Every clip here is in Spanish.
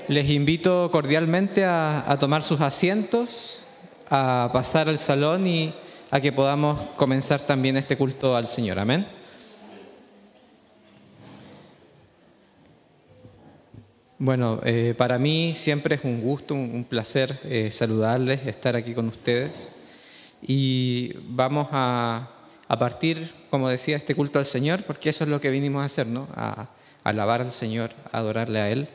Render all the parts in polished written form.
Les invito cordialmente a tomar sus asientos, a pasar al salón y a que podamos comenzar también este culto al Señor. Amén. Bueno, para mí siempre es un gusto, un placer saludarles, estar aquí con ustedes. Y vamos a partir, como decía, este culto al Señor, porque eso es lo que vinimos a hacer, ¿no? A alabar al Señor, a adorarle a Él.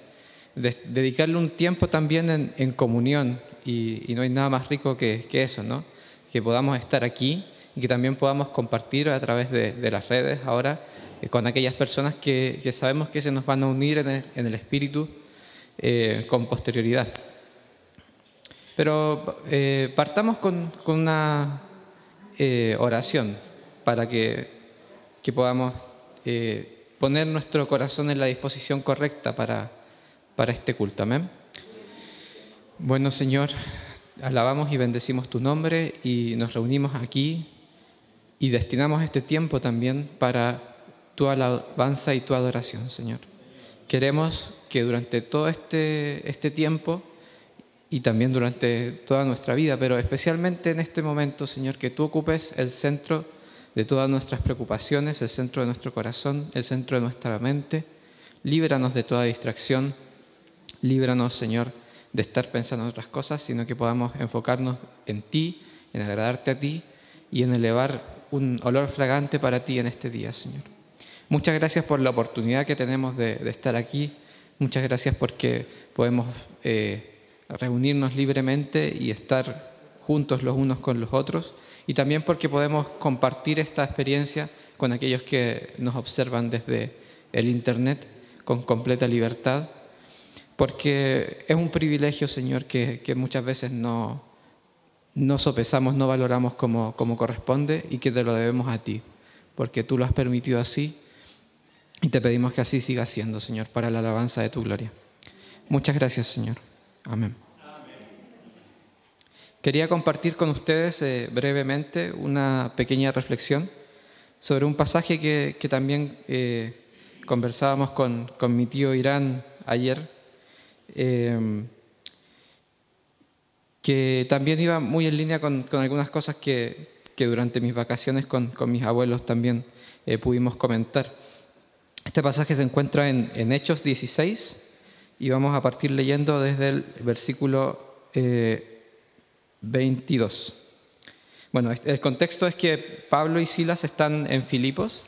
Dedicarle un tiempo también en comunión, y no hay nada más rico que eso, ¿no? Que podamos estar aquí y que también podamos compartir a través de las redes ahora con aquellas personas que sabemos que se nos van a unir en el Espíritu con posterioridad. Pero partamos con una oración para que podamos poner nuestro corazón en la disposición correcta para este culto. Amén. Bueno, Señor, alabamos y bendecimos tu nombre y nos reunimos aquí y destinamos este tiempo también para tu alabanza y tu adoración, Señor. Queremos que durante todo este tiempo y también durante toda nuestra vida, pero especialmente en este momento, Señor, que tú ocupes el centro de todas nuestras preocupaciones, el centro de nuestro corazón, el centro de nuestra mente. Líbranos de toda distracción, líbranos, Señor, de estar pensando en otras cosas, sino que podamos enfocarnos en ti, en agradarte a ti y en elevar un olor fragante para ti en este día, Señor. Muchas gracias por la oportunidad que tenemos de estar aquí. Muchas gracias porque podemos reunirnos libremente y estar juntos los unos con los otros, y también porque podemos compartir esta experiencia con aquellos que nos observan desde el Internet con completa libertad, porque es un privilegio, Señor, que muchas veces no sopesamos, no valoramos como corresponde, y que te lo debemos a ti, porque tú lo has permitido así, y te pedimos que así siga siendo, Señor, para la alabanza de tu gloria. Muchas gracias, Señor. Amén. Quería compartir con ustedes brevemente una pequeña reflexión sobre un pasaje que también conversábamos con mi tío Irán ayer, que también iba muy en línea con algunas cosas que durante mis vacaciones con mis abuelos también pudimos comentar. Este pasaje se encuentra en Hechos 16 y vamos a partir leyendo desde el versículo 22. Bueno, el contexto es que Pablo y Silas están en Filipos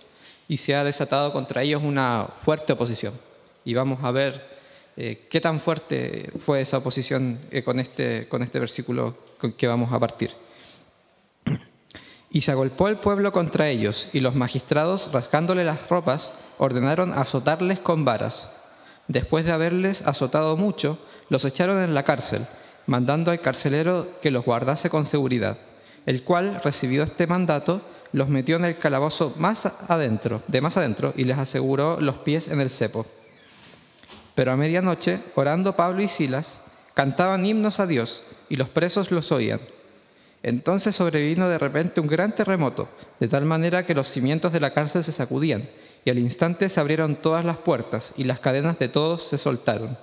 y se ha desatado contra ellos una fuerte oposición. Y vamos a ver qué tan fuerte fue esa oposición con este versículo con que vamos a partir. Y se agolpó el pueblo contra ellos, y los magistrados, rasgándole las ropas, ordenaron azotarles con varas. Después de haberles azotado mucho, los echaron en la cárcel, mandando al carcelero que los guardase con seguridad, el cual, recibido este mandato, los metió en el calabozo más adentro, y les aseguró los pies en el cepo. Pero a medianoche, orando Pablo y Silas, cantaban himnos a Dios, y los presos los oían. Entonces sobrevino de repente un gran terremoto, de tal manera que los cimientos de la cárcel se sacudían, y al instante se abrieron todas las puertas, y las cadenas de todos se soltaron.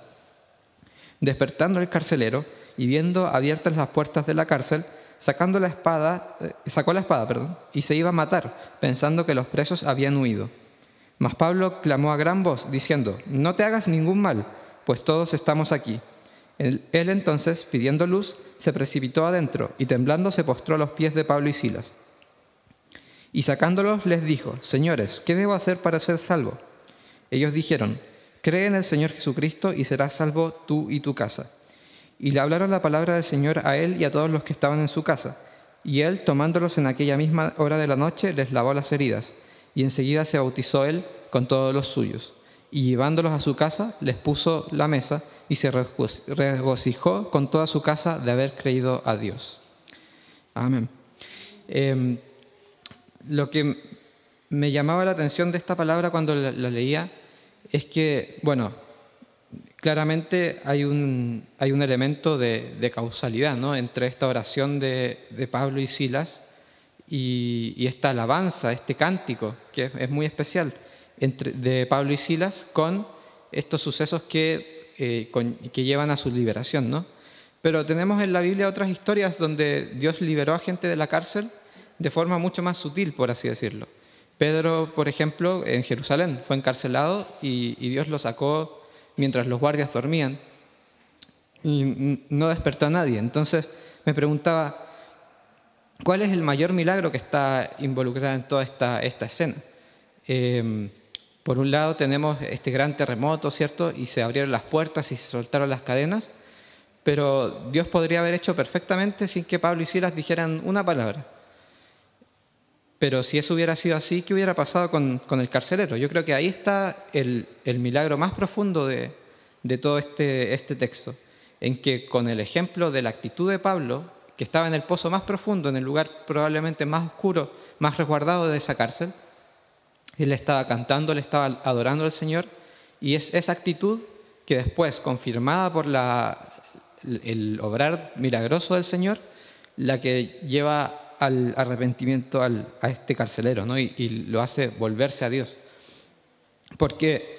Despertando el carcelero, y viendo abiertas las puertas de la cárcel, sacó la espada, y se iba a matar, pensando que los presos habían huido. Mas Pablo clamó a gran voz, diciendo: «No te hagas ningún mal, pues todos estamos aquí». Él entonces, pidiendo luz, se precipitó adentro, y temblando se postró a los pies de Pablo y Silas. Y sacándolos les dijo: «Señores, ¿qué debo hacer para ser salvo?» Ellos dijeron: «Cree en el Señor Jesucristo y serás salvo tú y tu casa». Y le hablaron la palabra del Señor a él y a todos los que estaban en su casa. Y él, tomándolos en aquella misma hora de la noche, les lavó las heridas. Y enseguida se bautizó él con todos los suyos. Y llevándolos a su casa, les puso la mesa y se regocijó con toda su casa de haber creído a Dios. Amén. Lo que me llamaba la atención de esta palabra cuando la leía es que, bueno, claramente hay un elemento de causalidad, ¿no?, entre esta oración de Pablo y Silas y esta alabanza, este cántico, que es muy especial, de Pablo y Silas, con estos sucesos que que llevan a su liberación, ¿no? Pero tenemos en la Biblia otras historias donde Dios liberó a gente de la cárcel de forma mucho más sutil, por así decirlo. Pedro, por ejemplo, en Jerusalén fue encarcelado y Dios lo sacó mientras los guardias dormían y no despertó a nadie. Entonces me preguntaba, ¿cuál es el mayor milagro que está involucrado en toda esta escena? Por un lado tenemos este gran terremoto, ¿cierto? Y se abrieron las puertas y se soltaron las cadenas, pero Dios podría haber hecho perfectamente sin que Pablo y Silas dijeran una palabra. Pero si eso hubiera sido así, ¿qué hubiera pasado con el carcelero? Yo creo que ahí está el milagro más profundo de todo este texto, en que con el ejemplo de la actitud de Pablo, que estaba en el pozo más profundo, en el lugar probablemente más oscuro, más resguardado de esa cárcel, él estaba cantando, él estaba adorando al Señor, y es esa actitud que después, confirmada por el obrar milagroso del Señor, la que lleva al arrepentimiento a este carcelero, ¿no? Y lo hace volverse a Dios. Porque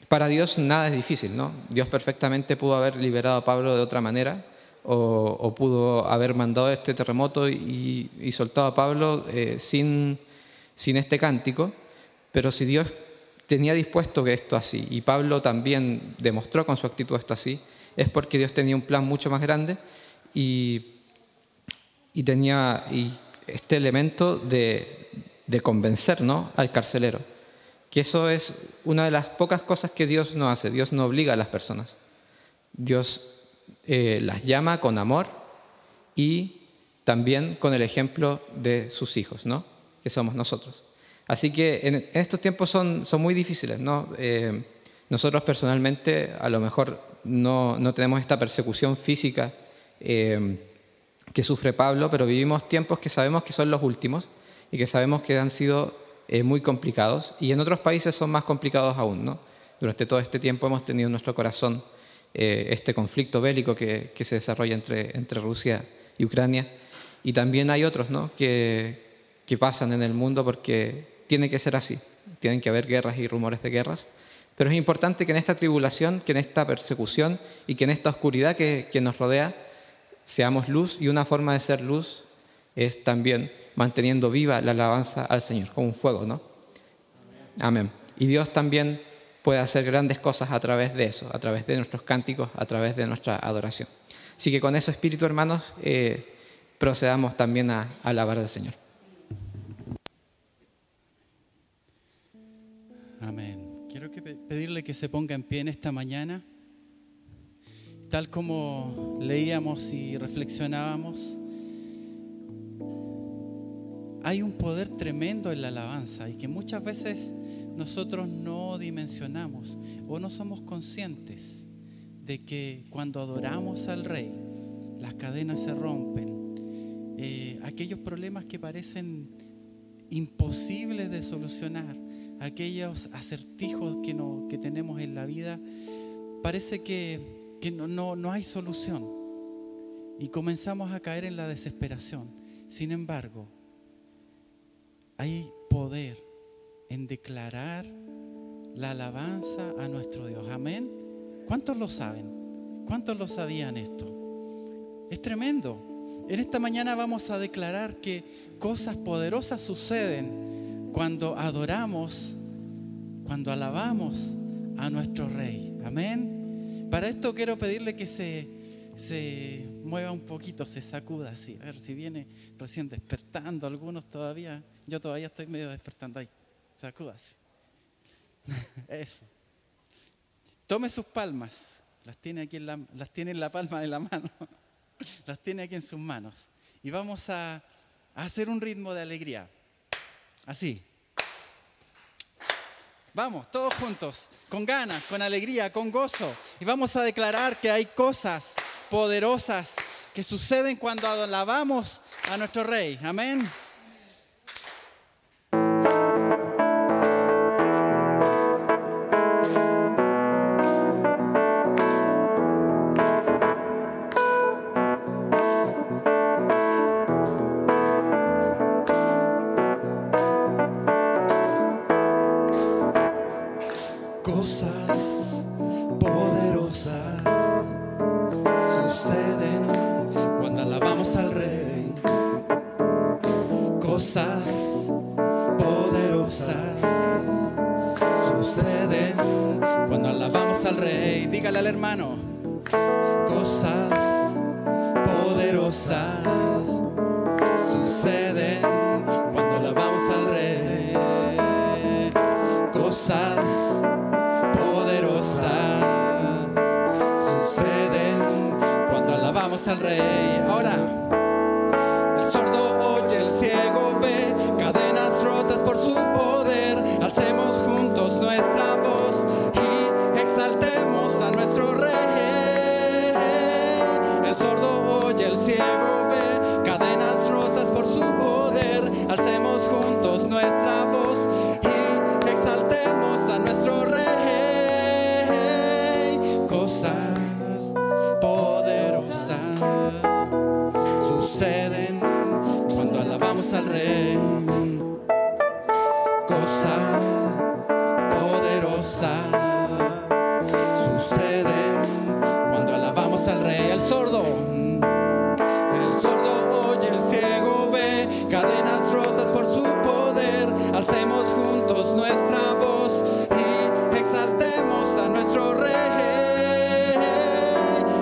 para Dios nada es difícil, ¿no? Dios perfectamente pudo haber liberado a Pablo de otra manera, o pudo haber mandado este terremoto y soltado a Pablo sin este cántico, pero si Dios tenía dispuesto que esto así, y Pablo también demostró con su actitud esto así, es porque Dios tenía un plan mucho más grande y tenía este elemento de convencer, ¿no?, al carcelero. Que eso es una de las pocas cosas que Dios no hace. Dios no obliga a las personas. Dios las llama con amor y también con el ejemplo de sus hijos, ¿no?, que somos nosotros. Así que en estos tiempos son muy difíciles, ¿no? Nosotros personalmente a lo mejor no tenemos esta persecución física que sufre Pablo, pero vivimos tiempos que sabemos que son los últimos y que sabemos que han sido muy complicados, y en otros países son más complicados aún, ¿no? Durante todo este tiempo hemos tenido en nuestro corazón este conflicto bélico que se desarrolla entre Rusia y Ucrania, y también hay otros, ¿no?, que pasan en el mundo porque tiene que ser así, tienen que haber guerras y rumores de guerras, pero es importante que en esta tribulación, que en esta persecución y que en esta oscuridad que nos rodea, seamos luz, y una forma de ser luz es también manteniendo viva la alabanza al Señor, como un fuego, ¿no? Amén. Y Dios también puede hacer grandes cosas a través de eso, a través de nuestros cánticos, a través de nuestra adoración. Así que con ese espíritu, hermanos, procedamos también a alabar al Señor. Amén. Quiero pedirle que se ponga en pie en esta mañana. Tal como leíamos y reflexionábamos, hay un poder tremendo en la alabanza y que muchas veces nosotros no dimensionamos o no somos conscientes de que cuando adoramos al Rey, las cadenas se rompen. Aquellos problemas que parecen imposibles de solucionar, aquellos acertijos que tenemos en la vida, parece que no hay solución y comenzamos a caer en la desesperación. Sin embargo, hay poder en declarar la alabanza a nuestro Dios. Amén. ¿Cuántos lo saben? ¿Cuántos lo sabían esto? Es tremendo. En esta mañana vamos a declarar que cosas poderosas suceden cuando adoramos, cuando alabamos a nuestro Rey. Amén. Para esto quiero pedirle que se mueva un poquito, se sacuda así. A ver si viene recién despertando algunos todavía. Yo todavía estoy medio despertando ahí. Sacúdase. Eso. Tome sus palmas. Las tiene en la palma de la mano. Las tiene aquí en sus manos. Y vamos a hacer un ritmo de alegría. Así. Vamos, todos juntos, con ganas, con alegría, con gozo. Y vamos a declarar que hay cosas poderosas que suceden cuando alabamos a nuestro Rey. Amén. Cosas al hermano. Cosas poderosas suceden cuando alabamos al Rey. Cosas poderosas suceden cuando alabamos al Rey. Ahora, el sordo oye, el ciego ve, cadenas rotas por su poder. Alcemos juntos nuestra voz y exaltemos a nuestro Rey. El sordo oye, el ciego ve, cadenas rotas por su poder. Alcemos juntos nuestra voz y exaltemos a nuestro Rey. Cosas poderosas suceden cuando alabamos al Rey. Cosas poderosas suceden cuando alabamos al Rey. El sordo oye, el ciego ve, cadenas rotas por su poder. Alcemos juntos nuestra voz y exaltemos a nuestro Rey.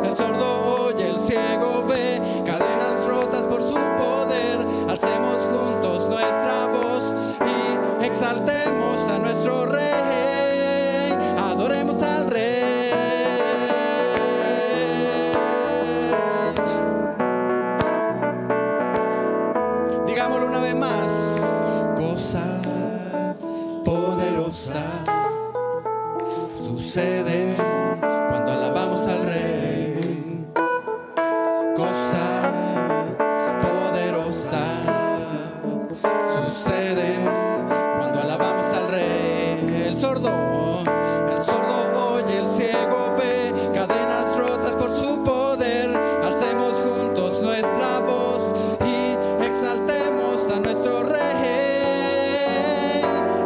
El sordo oye, el ciego ve, cadenas rotas por su poder. Alcemos juntos nuestra voz y exaltemos a nuestro Rey. Adoremos al Rey. Digámoslo una vez más. Cosas poderosas suceden cuando alabamos al Rey. Cosas poderosas suceden cuando alabamos al Rey. El sordo oye, el ciego ve, cadenas rotas por su poder. Alcemos juntos nuestra voz y exaltemos a nuestro Rey.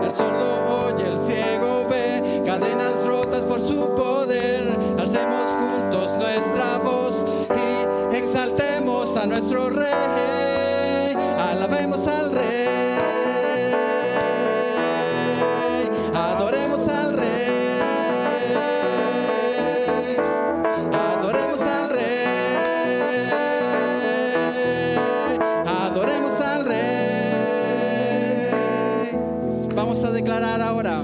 El sordo oye, el ciego ve, cadenas rotas por su poder. Alcemos juntos nuestra voz y exaltemos a nuestro Rey. Alabemos al Rey. Adoremos al Rey. Adoremos al Rey. Adoremos al Rey. Vamos a declarar ahora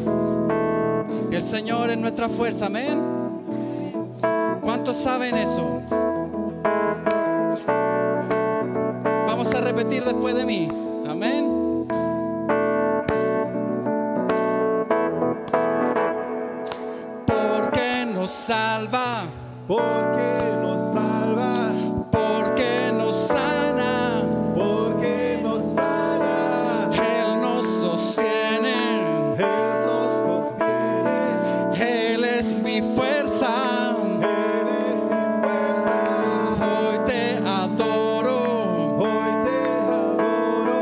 que el Señor es nuestra fuerza. Amén. ¿Cuántos saben eso? Vamos a repetir después de mí. Amén. Porque nos salva, Porque nos salva, porque nos sana, porque nos sana, Él nos sostiene, Él nos sostiene, Él es mi fuerza. Él es mi fuerza. Hoy te adoro, Hoy te adoro,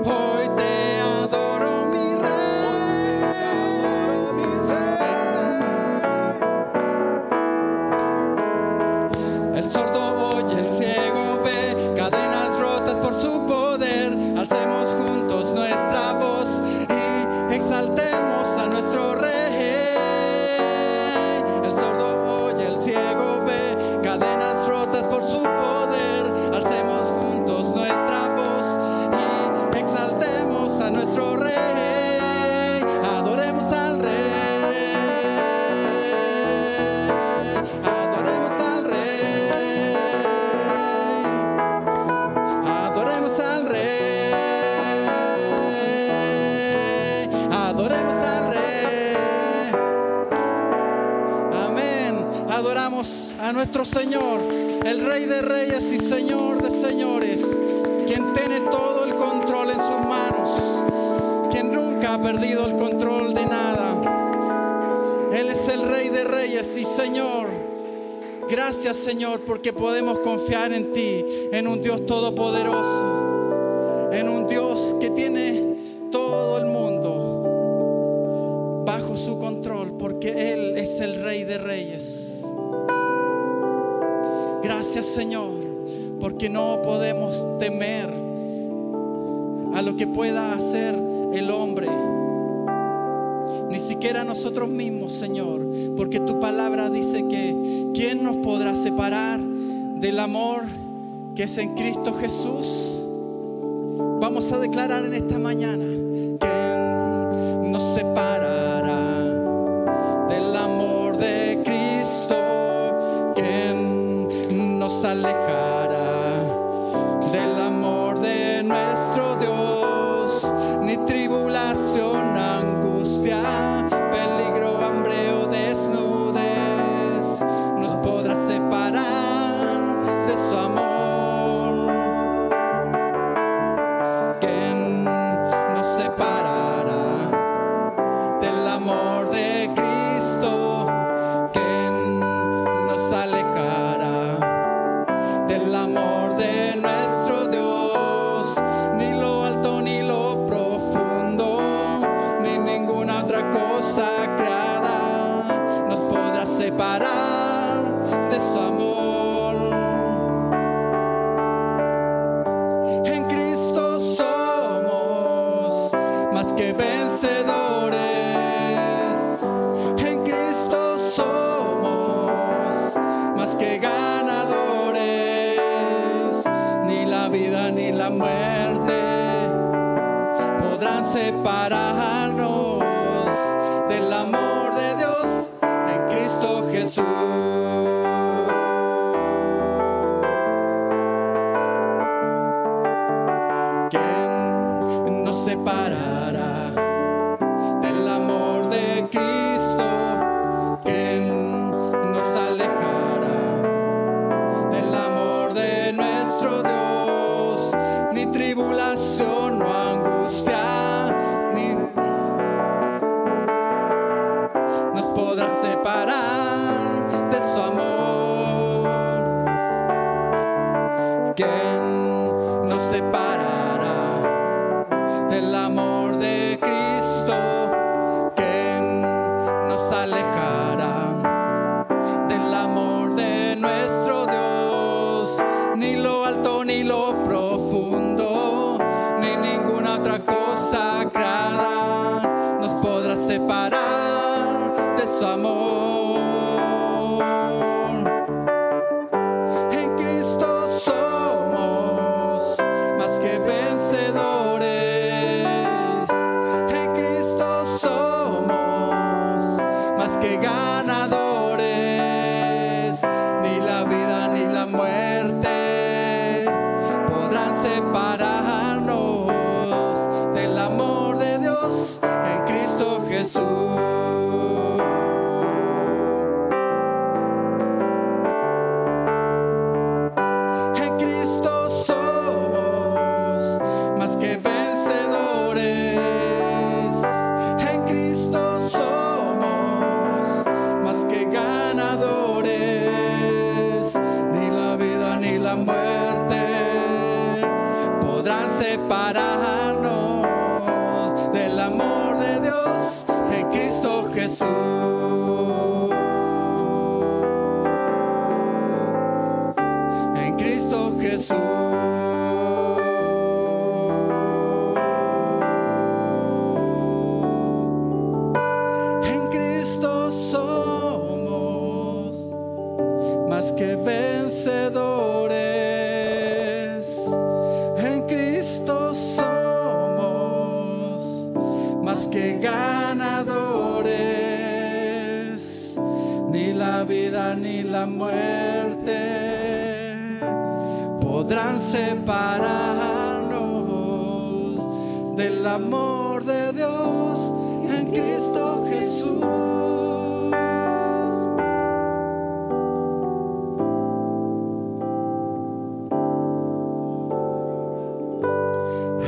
hoy te adoro, mi Rey. adoro mi Rey. El sordo oye, el ciego ve, cadenas rotas por su poder. Alcemos juntos nuestra voz y exaltemos a nuestro Rey. El sordo oye, el ciego ve, cadenas rotas por su poder. Alcemos juntos nuestra voz y exaltemos a nuestro Rey. Adoremos al Rey. Adoremos al Rey. Adoremos al Rey. Adoremos al Rey. Amén. Adoramos a nuestro Señor, el Rey de Reyes y Señor de Señores, quien tiene todo el control en sus manos, quien nunca ha perdido el control de nada. Él es el Rey de Reyes y Señor. Gracias, Señor, porque podemos confiar en ti, en un Dios todopoderoso, en un Dios que tiene todo el mundo bajo su control, porque Él es el Rey de Reyes. Gracias, Señor, porque no podemos temer a lo que pueda hacer el hombre, ni siquiera siquiera nosotros mismos, Señor, porque tu palabra dice que ¿quién nos podrá separar del amor que es en Cristo Jesús? Vamos a declarar en esta mañana: ¿quién nos separará del amor de Cristo? ¿Quién nos alejará del amor de nuestro Dios? Ni tribulación, angustia, peligro, hambre o desnudez nos podrá separar de su amor. ¿Quién nos separará del amor de Cristo? ¿Quién nos alejará del amor de nuestro Dios? Ni lo alto ni lo profundo, ni ninguna otra cosa creada nos podrá separar de su amor. En Cristo somos más que vencedores. En Cristo somos más que ganadores. Ni la vida ni la muerte podrán separarnos del amor de Dios en Cristo Jesús. ¿Quién nos separará del amor de Cristo? ¿Quién nos alejará del amor de nuestro Dios? Ni tribulación o angustia, ni nos podrá separar de su amor. ¿Quién nos separará del amor de Cristo? ¿Quién nos alejará del amor de nuestro Dios? Ni lo alto ni lo profundo, ni ninguna otra cosa creada nos podrá separar de su amor. En Cristo somos más que vencedores. En Cristo somos más que ganadores. Ni la vida ni la muerte podrán separarnos del amor de Dios en Cristo Jesús. En Cristo somos más que vencedores. En Cristo somos más que ganadores. Ni la vida ni la muerte podrán separarnos del amor de Dios en Cristo Jesús. En Cristo Jesús. En Cristo somos más que vencedores. En Cristo somos más que ganadores. Ni la vida ni la muerte podrán separarnos del amor de Dios en Cristo Jesús.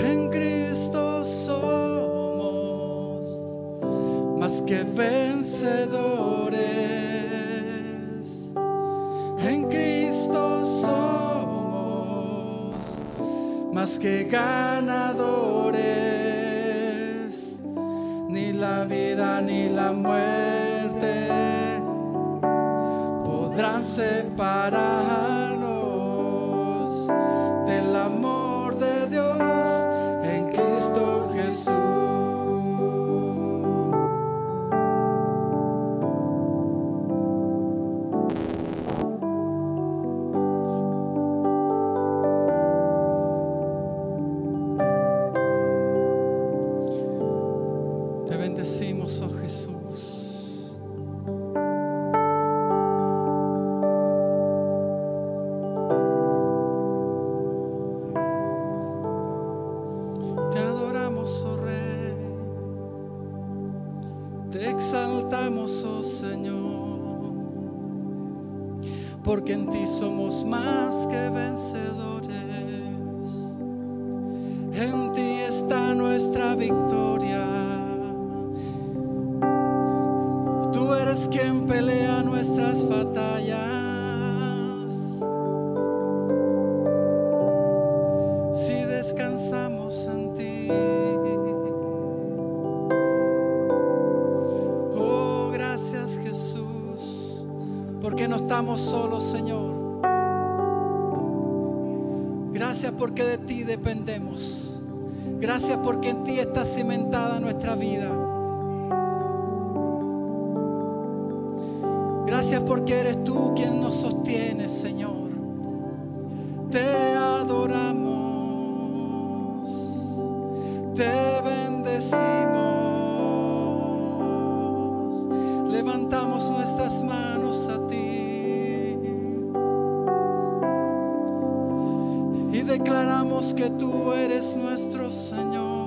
En Cristo somos más que vencedores. En Cristo somos más que ganadores. Ni la vida ni la muerte podrán separarnos del amor de Dios en Cristo Jesús. porque en ti somos más que vencedores. En ti está nuestra victoria. Tú eres quien pelea nuestras batallas. Si descansamos en ti. Oh, gracias Jesús, porque no estamos solos, Señor. Gracias porque de ti dependemos. Gracias porque en ti está cimentada nuestra vida. Gracias porque eres tú quien nos sostiene, Señor. Te adoramos, te bendecimos, levantamos nuestras manos a ti y declaramos que tú eres nuestro Señor.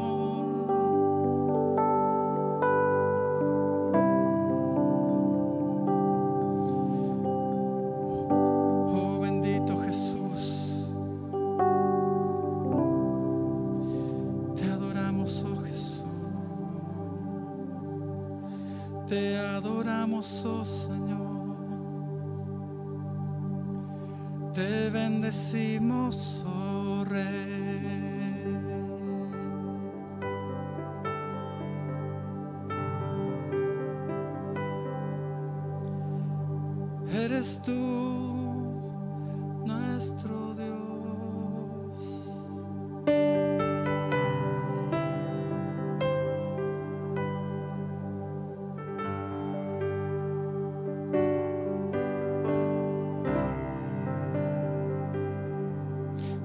Oh, bendito Jesús. Te adoramos, oh Jesús. Te adoramos, oh Señor. Te bendecimos, oh Rey. Eres tú nuestro Dios.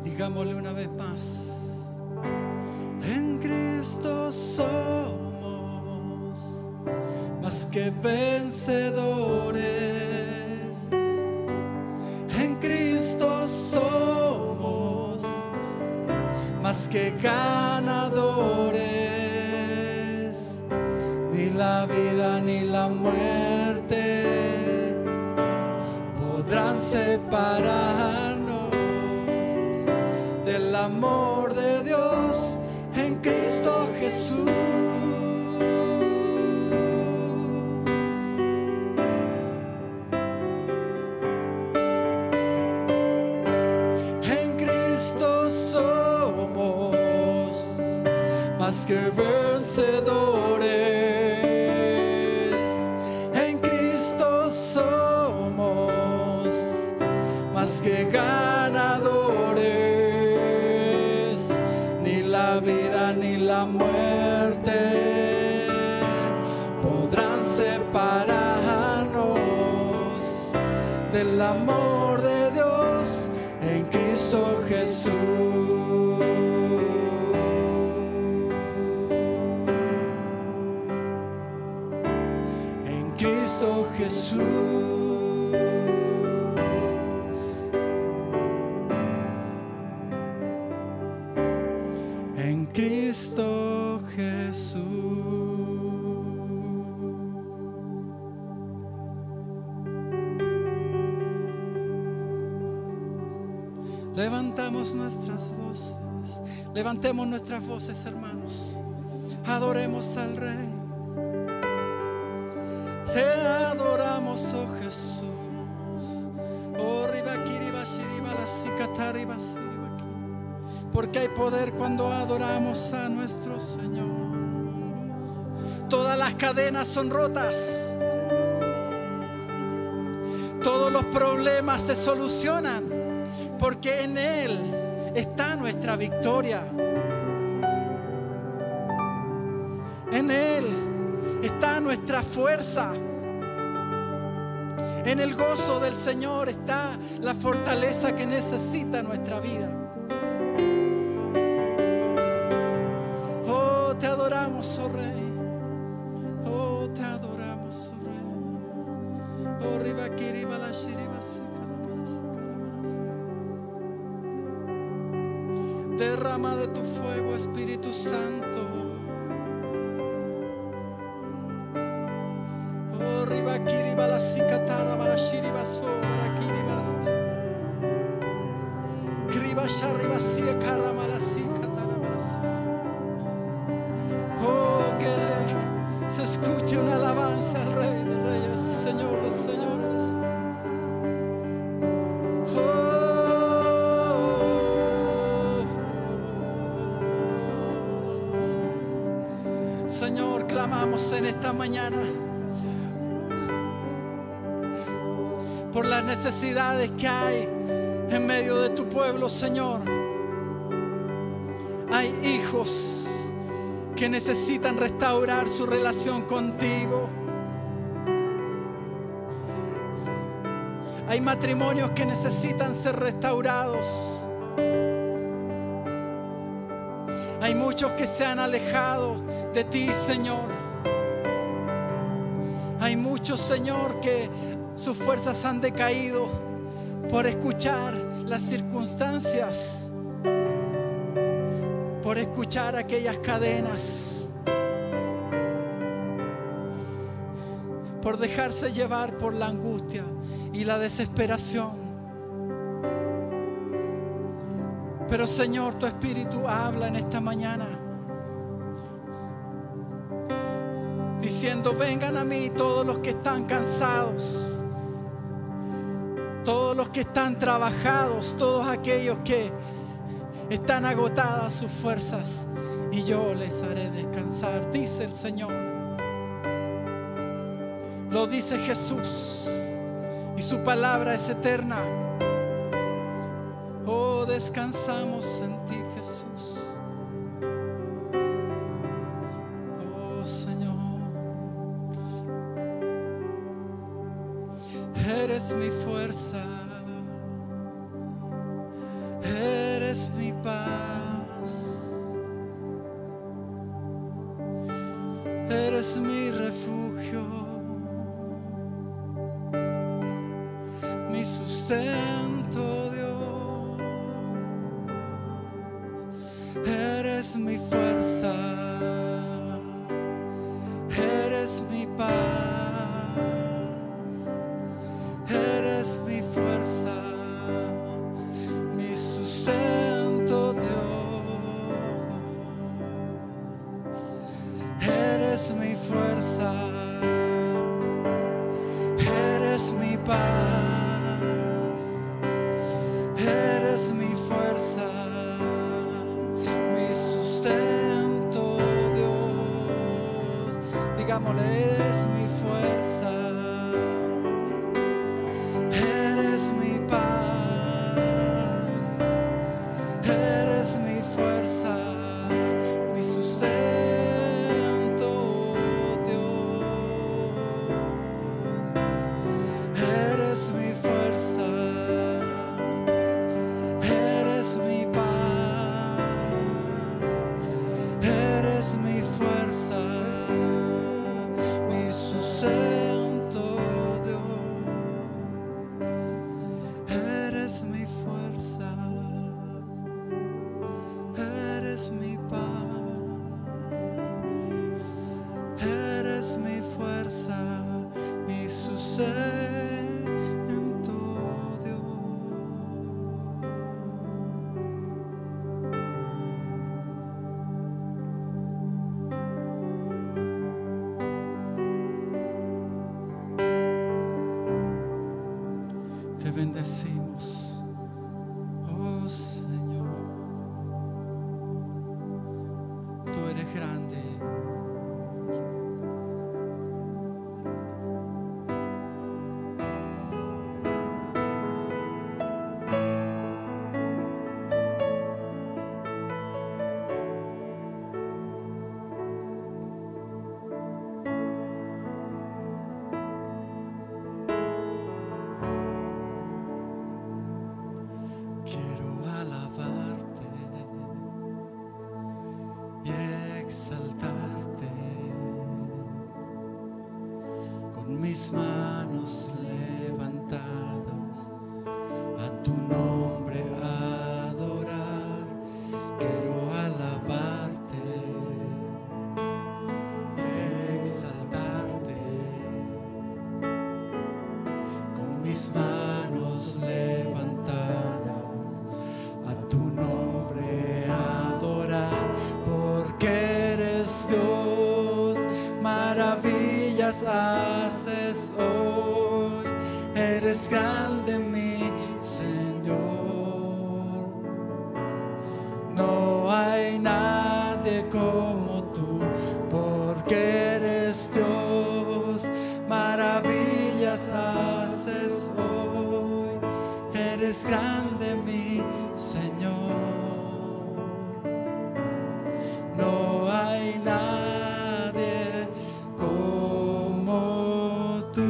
Digámosle una vez más. En Cristo somos más que vencedores. En Cristo somos más que ganadores. Ni la vida ni la muerte podrán separarnos del amor de Dios en Cristo Jesús. En Cristo somos más que vencedores. En Cristo somos más que ganadores. Ni la vida ni la muerte podrán separarnos del amor de Dios en Cristo Jesús. En Cristo Jesús. En Cristo Jesús. Levantamos nuestras voces, levantemos nuestras voces, hermanos. Adoremos al Rey. Te adoramos, oh Jesús. Oh, porque hay poder cuando adoramos a nuestro Señor. Todas las cadenas son rotas. Todos los problemas se solucionan porque en Él está nuestra victoria. En Él está nuestra fuerza. En el gozo del Señor está la fortaleza que necesita nuestra vida. Oh, te adoramos, oh Rey. Oh, te adoramos, oh Rey. Oh, ribakiri balashiri derrama de tu fuego, Espíritu Santo. Oh, ribakiri balasikatara balashiri baso, barakiri balas. Oh, que se escuche una alabanza al Rey de Reyes, Señor de Señores. Señor, clamamos en esta mañana por las necesidades que hay en medio de tu pueblo, Señor. Hay hijos que necesitan restaurar su relación contigo. Hay matrimonios que necesitan ser restaurados. Hay muchos que se han alejado de ti, Señor. Hay muchos, Señor, que sus fuerzas han decaído por escuchar las circunstancias, por escuchar aquellas cadenas, por dejarse llevar por la angustia y la desesperación. Pero, Señor, tu Espíritu habla en esta mañana, diciendo: vengan a mí todos los que están cansados, todos los que están trabajados, todos aquellos que están agotadas sus fuerzas, y yo les haré descansar, dice el Señor. Lo dice Jesús, y su palabra es eterna. Oh, descansamos en ti, Jesús. Oh, Señor, eres mi fuerza, eres mi paz, eres mi refugio, mi sustento, Dios. Eres mi fuerza, eres mi paz, eres mi fuerza, mi sustento, Dios. Eres mi fuerza, eres mi paz, eres mi fuerza, mi sustento, Dios. Digámosle: eres mi fuerza, eres mi paz, eres mi fuerza, mi sustento, Dios. Eres mi fuerza, eres mi paz, eres mi fuerza, mi maravillas haces hoy. Eres grande, mi Señor. No hay nadie como tú, porque eres Dios. Maravillas haces hoy. Eres grande, mi Señor. No hay nadie como tú.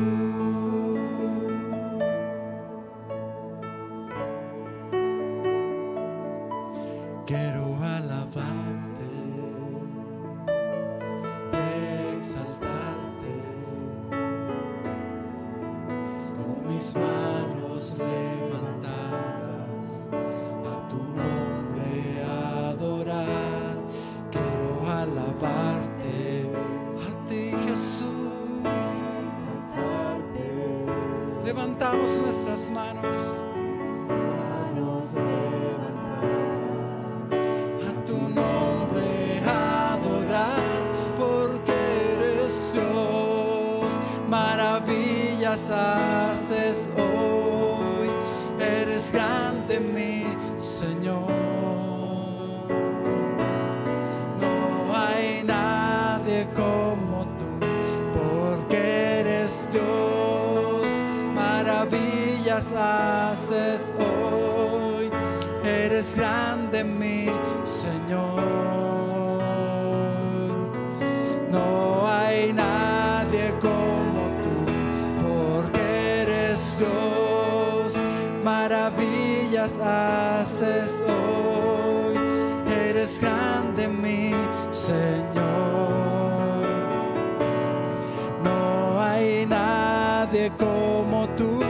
Quiero alabarte, exaltarte, con mis manos levantadas, a tu nombre adorar. Quiero alabarte, a ti Jesús, exaltarte. Levantamos nuestras manos. A tu nombre adorar, porque eres Dios. Maravillas haces hoy. Eres grande, mi Señor. No hay nadie como tú, porque eres Dios. Maravillas haces hoy. Eres grande, mi Señor. No hay nadie como tú, porque eres Dios. Maravillas haces hoy. Eres grande, mi Señor. No hay nadie como tú,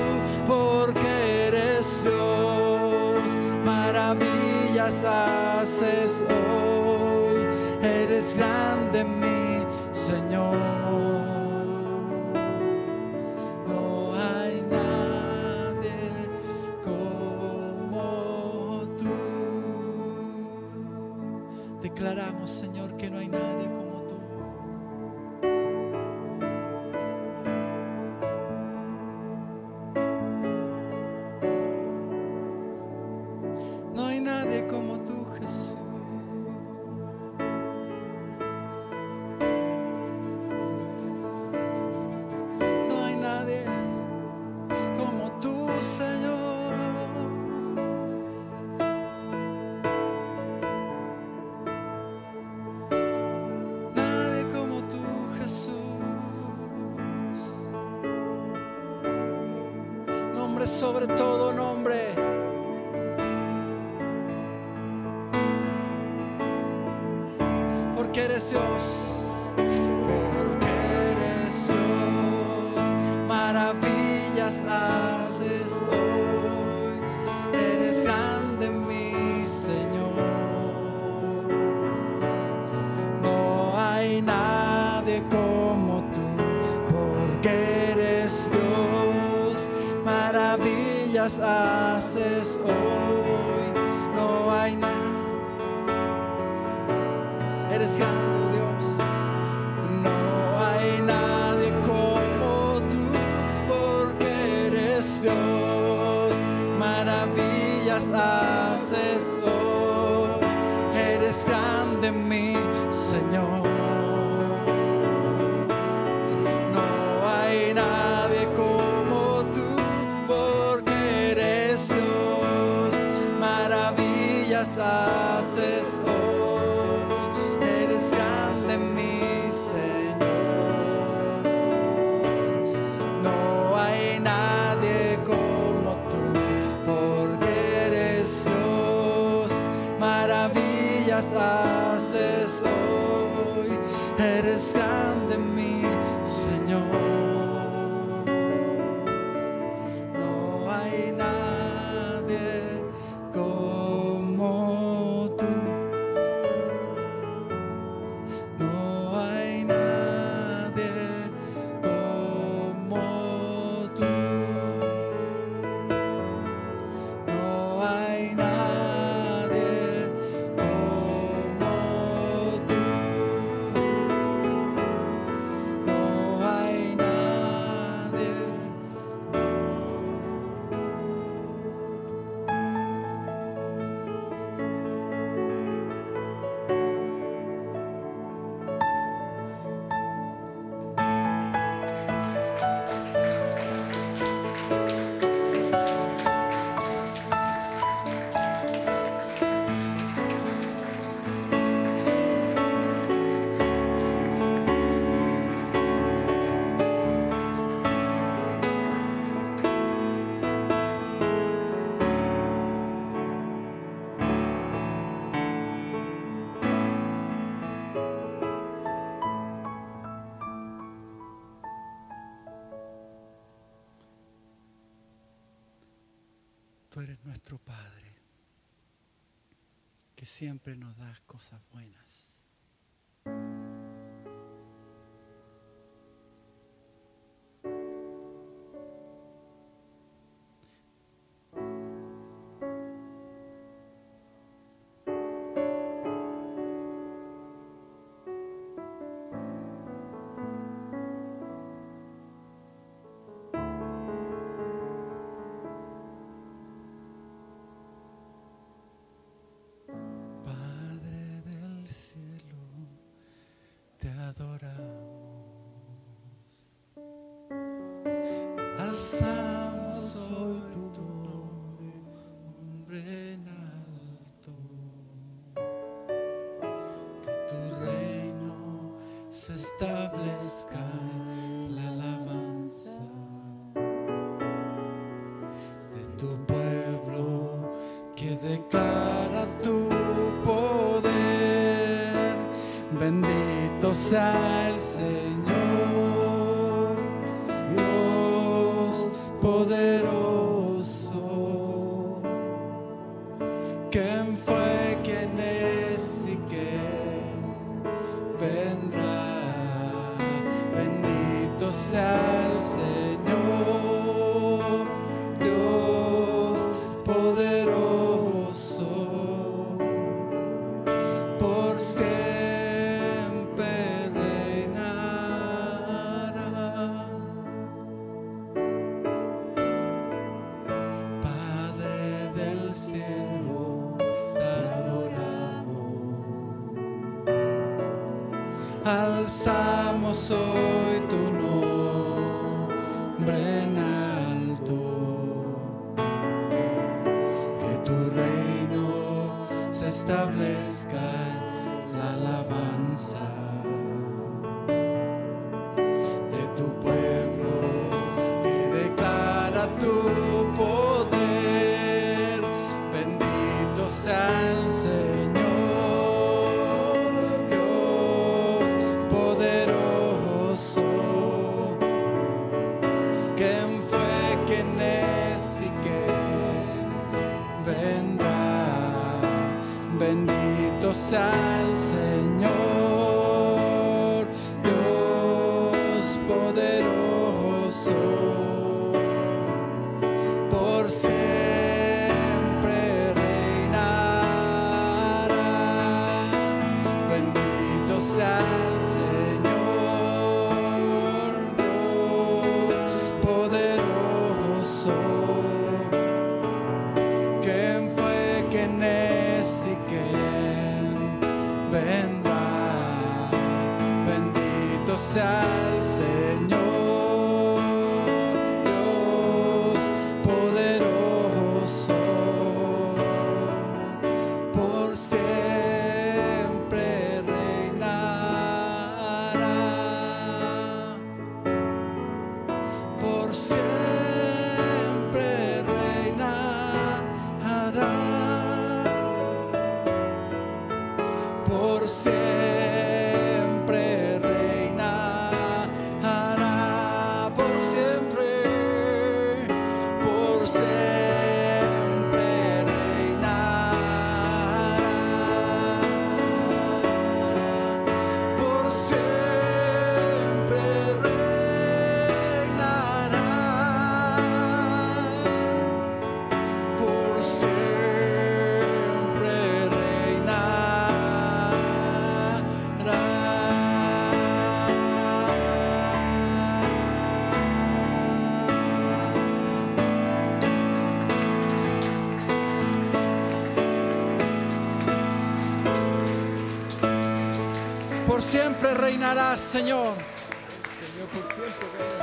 porque eres Dios. Maravillas haces hoy. Eres grande, mi Señor. No hay nadie como tú. Declaramos, Señor, que no hay nadie como tú. No hay nadie como tú, Jesús. No hay nadie como tú, Señor. Nadie como tú, Jesús. Nombre sobre todo nombre. Porque eres Dios, porque eres Dios. Maravillas haces hoy. Eres grande, mi Señor. No hay nadie como tú, porque eres Dios. Maravillas haces hoy. No hay nadie. Eres grande, Dios. No hay nadie como tú, porque eres Dios. Maravillas haces hoy. Eres grande, mi Señor. No hay nadie como tú, porque eres Dios. Maravillas haces hoy. Eres grande, mi Señor. No hay nadie como tú, porque eres Dios. Maravillas haces hoy. Eres grande, mi Señor. No hay nadie como tú. No hay nadie como tú. No hay nadie como tú. eres nuestro Padre, que siempre nos das cosas buenas. Padre del cielo, te adoramos. Alzamos hoy tu nombre en alto. Que tu reino se establezca en la alabanza de tu pueblo que declara tu poder. Bendito sea el Señor, Dios poderoso. ¿Quién fue, quién es y quién vendrá? Bendito sea el Señor, Dios poderoso. Por siempre reinará. Padre del cielo, te adoramos. Alzamos hoy tu nombre en alto. Que tu reino se establezca en la alabanza de tu pueblo que declara tu poder. Bendito sea el Señor, Dios poderoso. ¿Quién fue, quién es y quién vendrá? Bendito sea el Señor, Dios poderoso. Por siempre reinará. Bendito sea el Señor, Dios poderoso. ¿Quién fue, quién es y quién vendrá? Bendito sea el Señor, Dios poderoso. Por siempre reinará. Por siempre reinará. Por siempre reinará. Por siempre, por siempre reinará. Por siempre reinará. Por siempre reinará. Por siempre reinarás, Señor.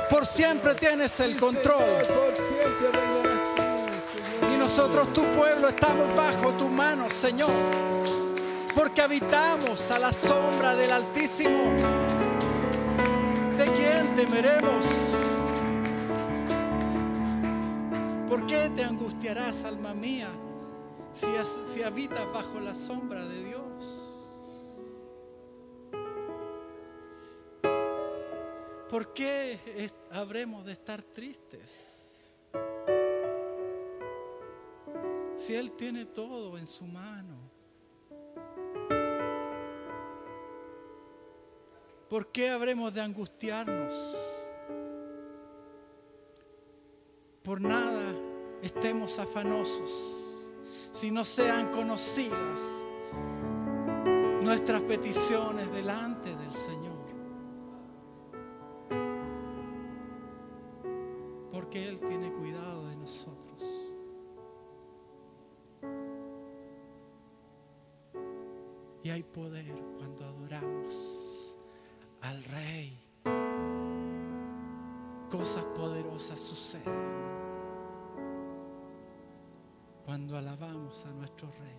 Por siempre tienes el control. Por siempre reinarás tú, Señor. Y nosotros, tu pueblo, estamos bajo tu mano, Señor. Porque habitamos a la sombra del Altísimo. ¿De quién temeremos? ¿Por qué te angustiarás, alma mía, si habitas bajo la sombra de Dios? ¿Por qué habremos de estar tristes? Si Él tiene todo en su mano. ¿Por qué habremos de angustiarnos? Por nada estemos afanosos, si no sean conocidas nuestras peticiones delante del Señor. Porque Él tiene cuidado de nosotros. Y hay poder cuando adoramos al Rey. Cosas poderosas suceden cuando alabamos a nuestro Rey.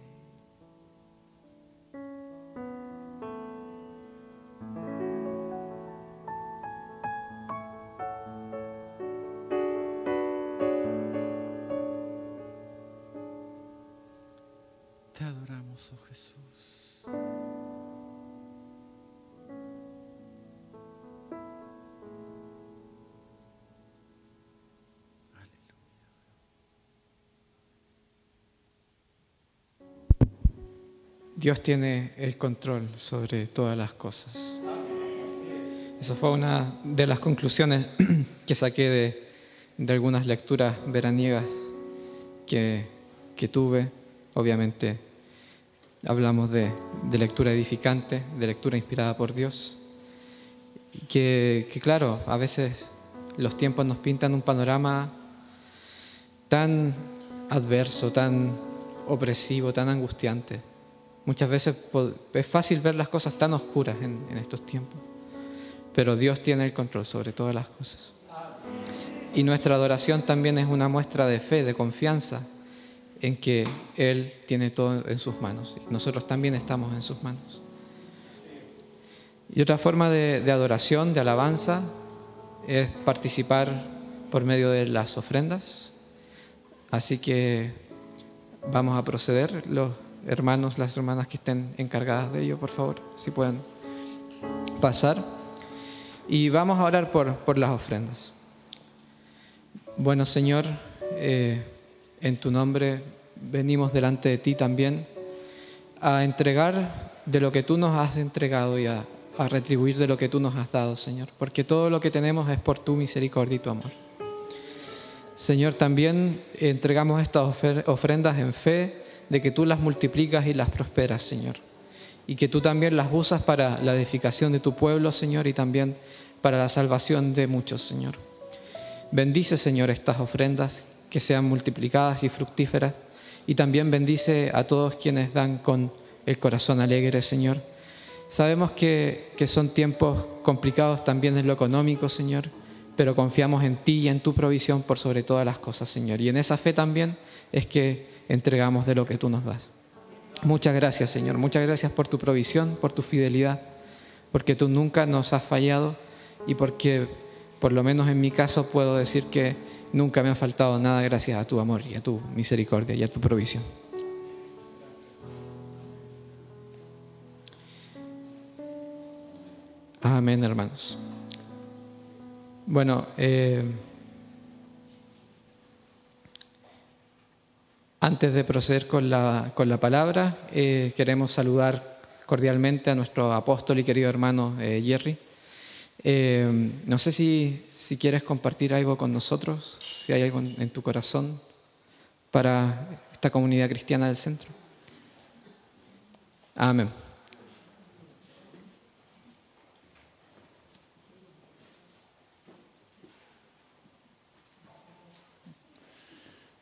Te adoramos, oh Jesús. Dios tiene el control sobre todas las cosas. Esa fue una de las conclusiones que saqué de algunas lecturas veraniegas que tuve. Obviamente hablamos de lectura edificante, de lectura inspirada por Dios. Y que claro, a veces los tiempos nos pintan un panorama tan adverso, tan opresivo, tan angustiante. Muchas veces es fácil ver las cosas tan oscuras en estos tiempos, pero Dios tiene el control sobre todas las cosas. Y nuestra adoración también es una muestra de fe, de confianza en que Él tiene todo en sus manos y nosotros también estamos en sus manos. Y otra forma de adoración, de alabanza, es participar por medio de las ofrendas. Así que vamos a proceder. Los hermanos, las hermanas que estén encargadas de ello, por favor, si pueden pasar. Y vamos a orar por las ofrendas. Bueno, Señor, en tu nombre venimos delante de ti también a entregar de lo que tú nos has entregado y a retribuir de lo que tú nos has dado, Señor, porque todo lo que tenemos es por tu misericordia y tu amor. Señor, también entregamos estas ofrendas en fe de que tú las multiplicas y las prosperas, Señor, y que tú también las usas para la edificación de tu pueblo, Señor, y también para la salvación de muchos, Señor. Bendice, Señor, estas ofrendas, que sean multiplicadas y fructíferas, y también bendice a todos quienes dan con el corazón alegre, Señor. Sabemos que son tiempos complicados también en lo económico, Señor, pero confiamos en ti y en tu provisión por sobre todas las cosas, Señor. Y en esa fe también es que entregamos de lo que tú nos das. Muchas gracias, Señor. Muchas gracias por tu provisión, por tu fidelidad, porque tú nunca nos has fallado y porque, por lo menos en mi caso, puedo decir que nunca me ha faltado nada gracias a tu amor y a tu misericordia y a tu provisión. Amén, hermanos. Bueno, antes de proceder con la palabra, queremos saludar cordialmente a nuestro apóstol y querido hermano Jerry. No sé si quieres compartir algo con nosotros, si hay algo en tu corazón para esta comunidad cristiana del centro. Amén.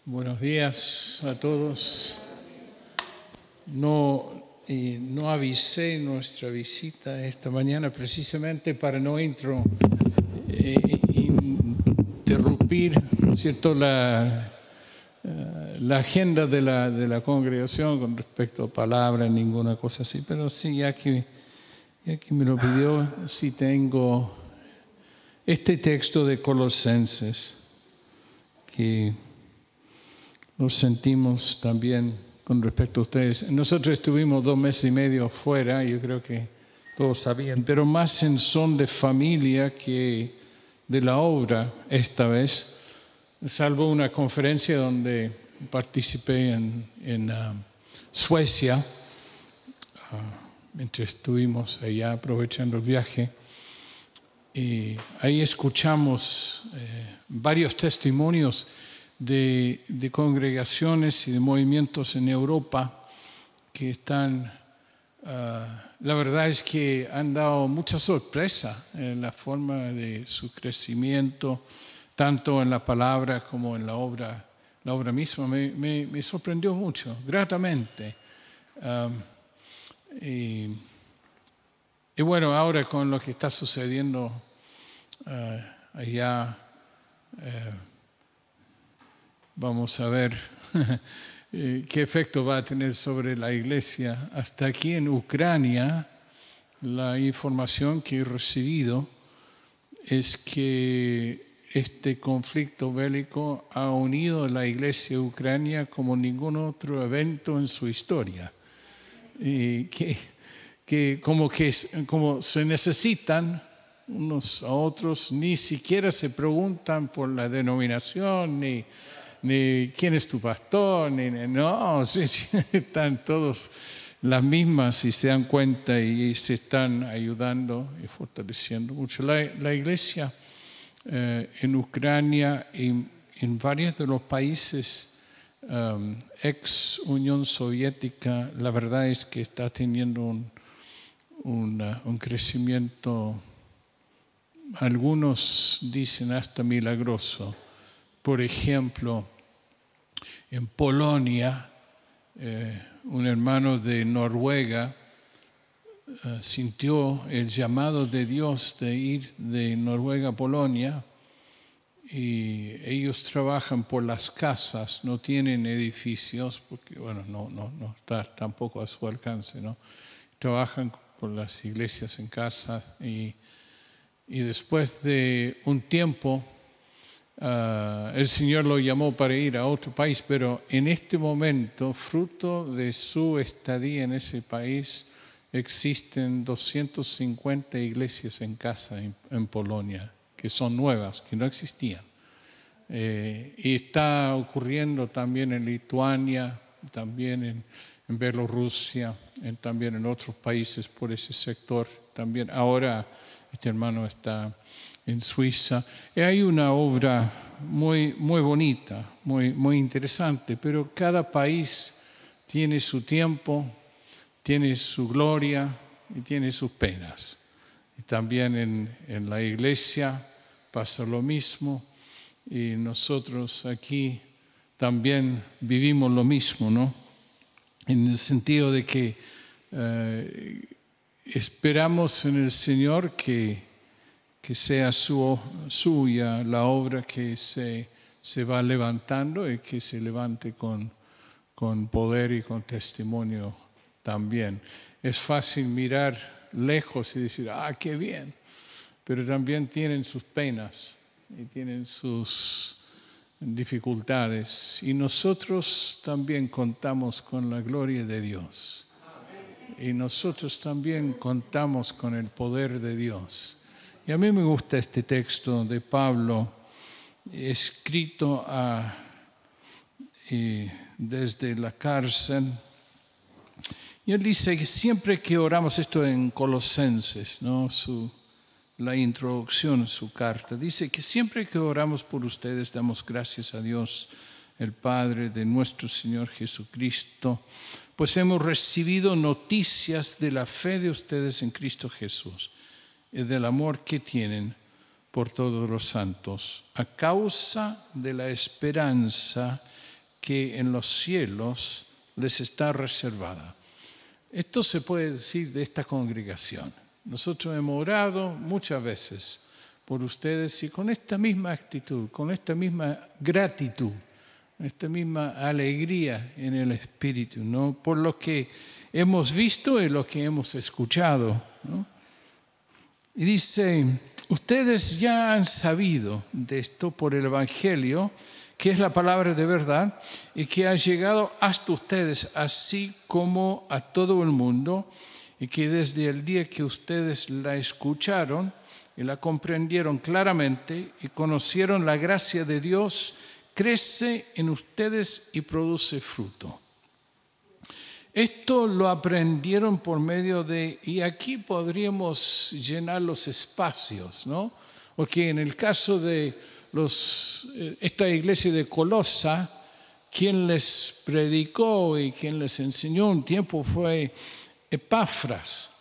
Buenos días a todos. No avisé nuestra visita esta mañana precisamente para no interrumpir, ¿cierto?, la agenda de la congregación con respecto a palabras, ninguna cosa así. Pero sí, ya que me lo pidió, sí tengo este texto de Colosenses que lo sentimos también con respecto a ustedes. Nosotros estuvimos 2 meses y medio fuera, yo creo que todos sabían, pero más en son de familia que de la obra esta vez, salvo una conferencia donde participé en Suecia, mientras estuvimos allá aprovechando el viaje. Y ahí escuchamos varios testimonios de congregaciones y de movimientos en Europa que están, la verdad es que han dado mucha sorpresa en la forma de su crecimiento, tanto en la palabra como en la obra misma. Me sorprendió mucho, gratamente. Y bueno, ahora con lo que está sucediendo allá, vamos a ver qué efecto va a tener sobre la iglesia. Hasta aquí en Ucrania, la información que he recibido es que este conflicto bélico ha unido a la iglesia ucrania como ningún otro evento en su historia. Y como se necesitan unos a otros, ni siquiera se preguntan por la denominación, ni quién es tu pastor, no, sí, están todos las mismas y se dan cuenta y se están ayudando y fortaleciendo mucho. La iglesia en Ucrania y en varios de los países ex Unión Soviética, la verdad es que está teniendo un crecimiento, algunos dicen hasta milagroso. Por ejemplo, en Polonia, un hermano de Noruega sintió el llamado de Dios de ir de Noruega a Polonia, y ellos trabajan por las casas, no tienen edificios, porque bueno, no está tampoco a su alcance, ¿no? Trabajan por las iglesias en casa y después de un tiempo el Señor lo llamó para ir a otro país, pero en este momento, fruto de su estadía en ese país, existen 250 iglesias en casa en Polonia, que son nuevas, que no existían. Y está ocurriendo también en Lituania, también en Bielorrusia, también en otros países por ese sector. También ahora este hermano está en Suiza. Y hay una obra muy bonita, muy interesante, pero cada país tiene su tiempo, tiene su gloria y tiene sus penas. Y también en la iglesia pasa lo mismo, y nosotros aquí también vivimos lo mismo, ¿no? En el sentido de que esperamos en el Señor que sea suya la obra que se va levantando, y que se levante con poder y con testimonio también. Es fácil mirar lejos y decir, qué bien, pero también tienen sus penas y tienen sus dificultades, y nosotros también contamos con la gloria de Dios, y nosotros también contamos con el poder de Dios. Y a mí me gusta este texto de Pablo, escrito desde la cárcel. Y él dice que siempre que oramos, esto en Colosenses, ¿no? La introducción a su carta, dice que siempre que oramos por ustedes damos gracias a Dios, el Padre de nuestro Señor Jesucristo, pues hemos recibido noticias de la fe de ustedes en Cristo Jesús y del amor que tienen por todos los santos, a causa de la esperanza que en los cielos les está reservada. Esto se puede decir de esta congregación. Nosotros hemos orado muchas veces por ustedes, y con esta misma actitud, con esta misma gratitud, esta misma alegría en el Espíritu, ¿no? Por lo que hemos visto y lo que hemos escuchado, ¿no? Y dice, ustedes ya han sabido de esto por el Evangelio, que es la palabra de verdad, y que ha llegado hasta ustedes, así como a todo el mundo, y que desde el día que ustedes la escucharon y la comprendieron claramente y conocieron la gracia de Dios crece en ustedes y produce fruto. Esto lo aprendieron por medio de, y aquí podríamos llenar los espacios, ¿no? Porque en el caso de esta iglesia de Colosa, quien les predicó y quien les enseñó un tiempo fue Epafras.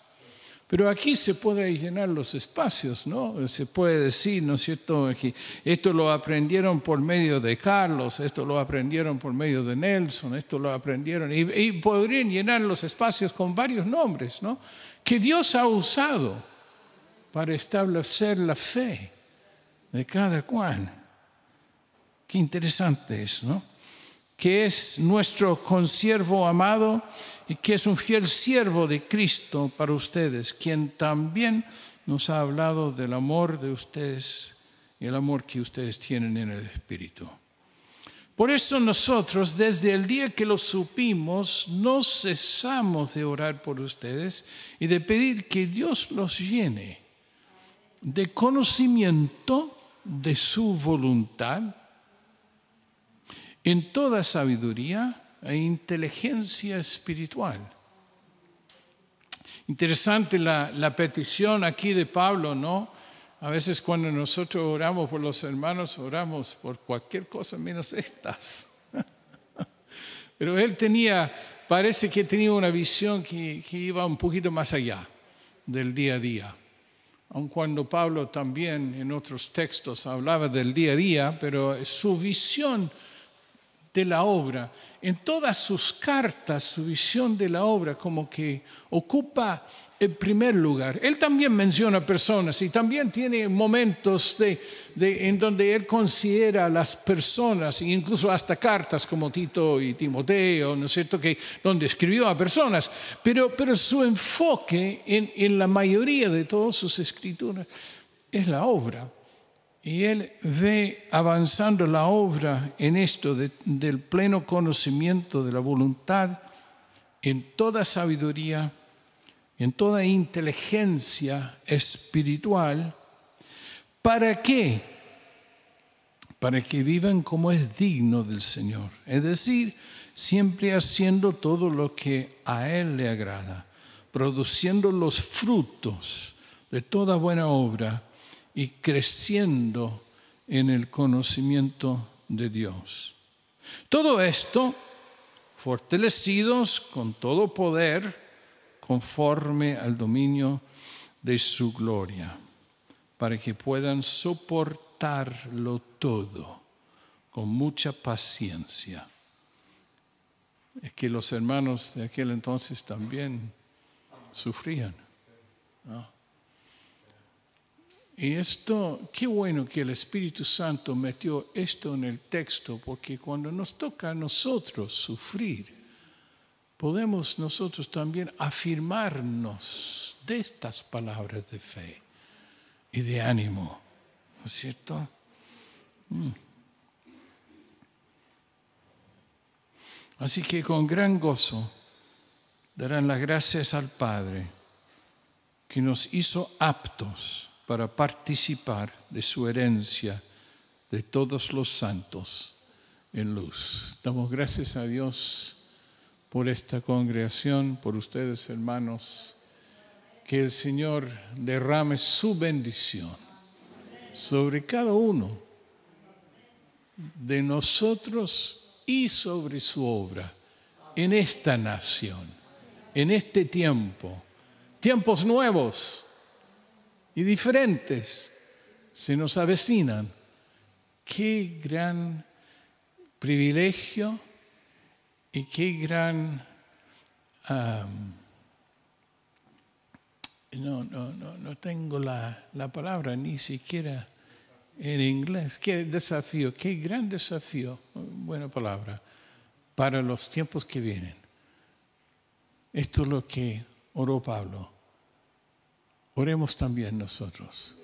Pero aquí se puede llenar los espacios, ¿no? Se puede decir, ¿no es cierto?, que esto lo aprendieron por medio de Carlos, esto lo aprendieron por medio de Nelson, esto lo aprendieron, y podrían llenar los espacios con varios nombres, ¿no?, que Dios ha usado para establecer la fe de cada cual. Qué interesante es, ¿no? Que es nuestro consiervo amado y que es un fiel siervo de Cristo para ustedes, quien también nos ha hablado del amor de ustedes y el amor que ustedes tienen en el Espíritu. Por eso nosotros, desde el día que lo supimos, no cesamos de orar por ustedes y de pedir que Dios los llene de conocimiento de su voluntad, en toda sabiduría e inteligencia espiritual. Interesante la petición aquí de Pablo, ¿no? A veces cuando nosotros oramos por los hermanos, oramos por cualquier cosa menos estas. Pero él parece que tenía una visión que iba un poquito más allá del día a día. Aun cuando Pablo también en otros textos hablaba del día a día, pero su visión de la obra, en todas sus cartas, su visión de la obra como que ocupa el primer lugar. Él también menciona personas y también tiene momentos en donde él considera a las personas, e incluso hasta cartas como Tito y Timoteo, ¿no es cierto?, donde escribió a personas, pero su enfoque en la mayoría de todas sus escrituras es la obra. Y él ve avanzando la obra en esto del pleno conocimiento de la voluntad, en toda sabiduría, en toda inteligencia espiritual. ¿Para qué? Para que vivan como es digno del Señor. Es decir, siempre haciendo todo lo que a Él le agrada, produciendo los frutos de toda buena obra y creciendo en el conocimiento de Dios. Todo esto fortalecidos con todo poder conforme al dominio de su gloria, para que puedan soportarlo todo con mucha paciencia. Es que los hermanos de aquel entonces también sufrían, ¿no? Y esto, qué bueno que el Espíritu Santo metió esto en el texto, porque cuando nos toca a nosotros sufrir, podemos nosotros también afirmarnos de estas palabras de fe y de ánimo, ¿no es cierto? Así que con gran gozo darán las gracias al Padre que nos hizo aptos para participar de su herencia de todos los santos en luz. Damos gracias a Dios por esta congregación, por ustedes, hermanos. Que el Señor derrame su bendición sobre cada uno de nosotros y sobre su obra en esta nación, en este tiempo. Tiempos nuevos y diferentes se nos avecinan. Qué gran privilegio y qué gran no tengo la palabra ni siquiera en inglés. Qué desafío, qué gran desafío, buena palabra, para los tiempos que vienen. Esto es lo que oró Pablo. Oremos también nosotros,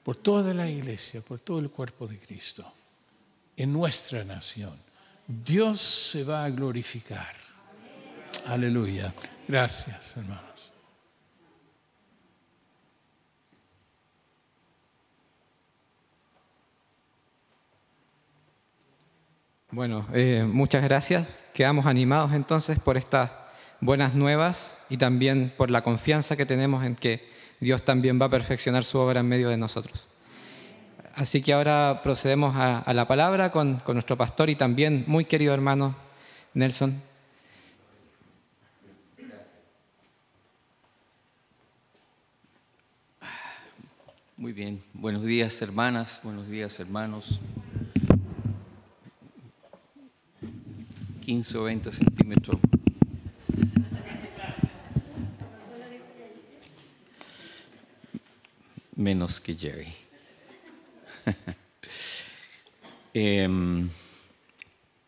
por toda la iglesia, por todo el cuerpo de Cristo, en nuestra nación. Dios se va a glorificar. Aleluya. Gracias, hermanos. Bueno, muchas gracias. Quedamos animados entonces por estas buenas nuevas y también por la confianza que tenemos en que Dios también va a perfeccionar su obra en medio de nosotros. Así que ahora procedemos a la palabra con nuestro pastor y también muy querido hermano Nelson. Muy bien. Buenos días, hermanas. Buenos días, hermanos. 15 o 20 centímetros. Menos que Jerry.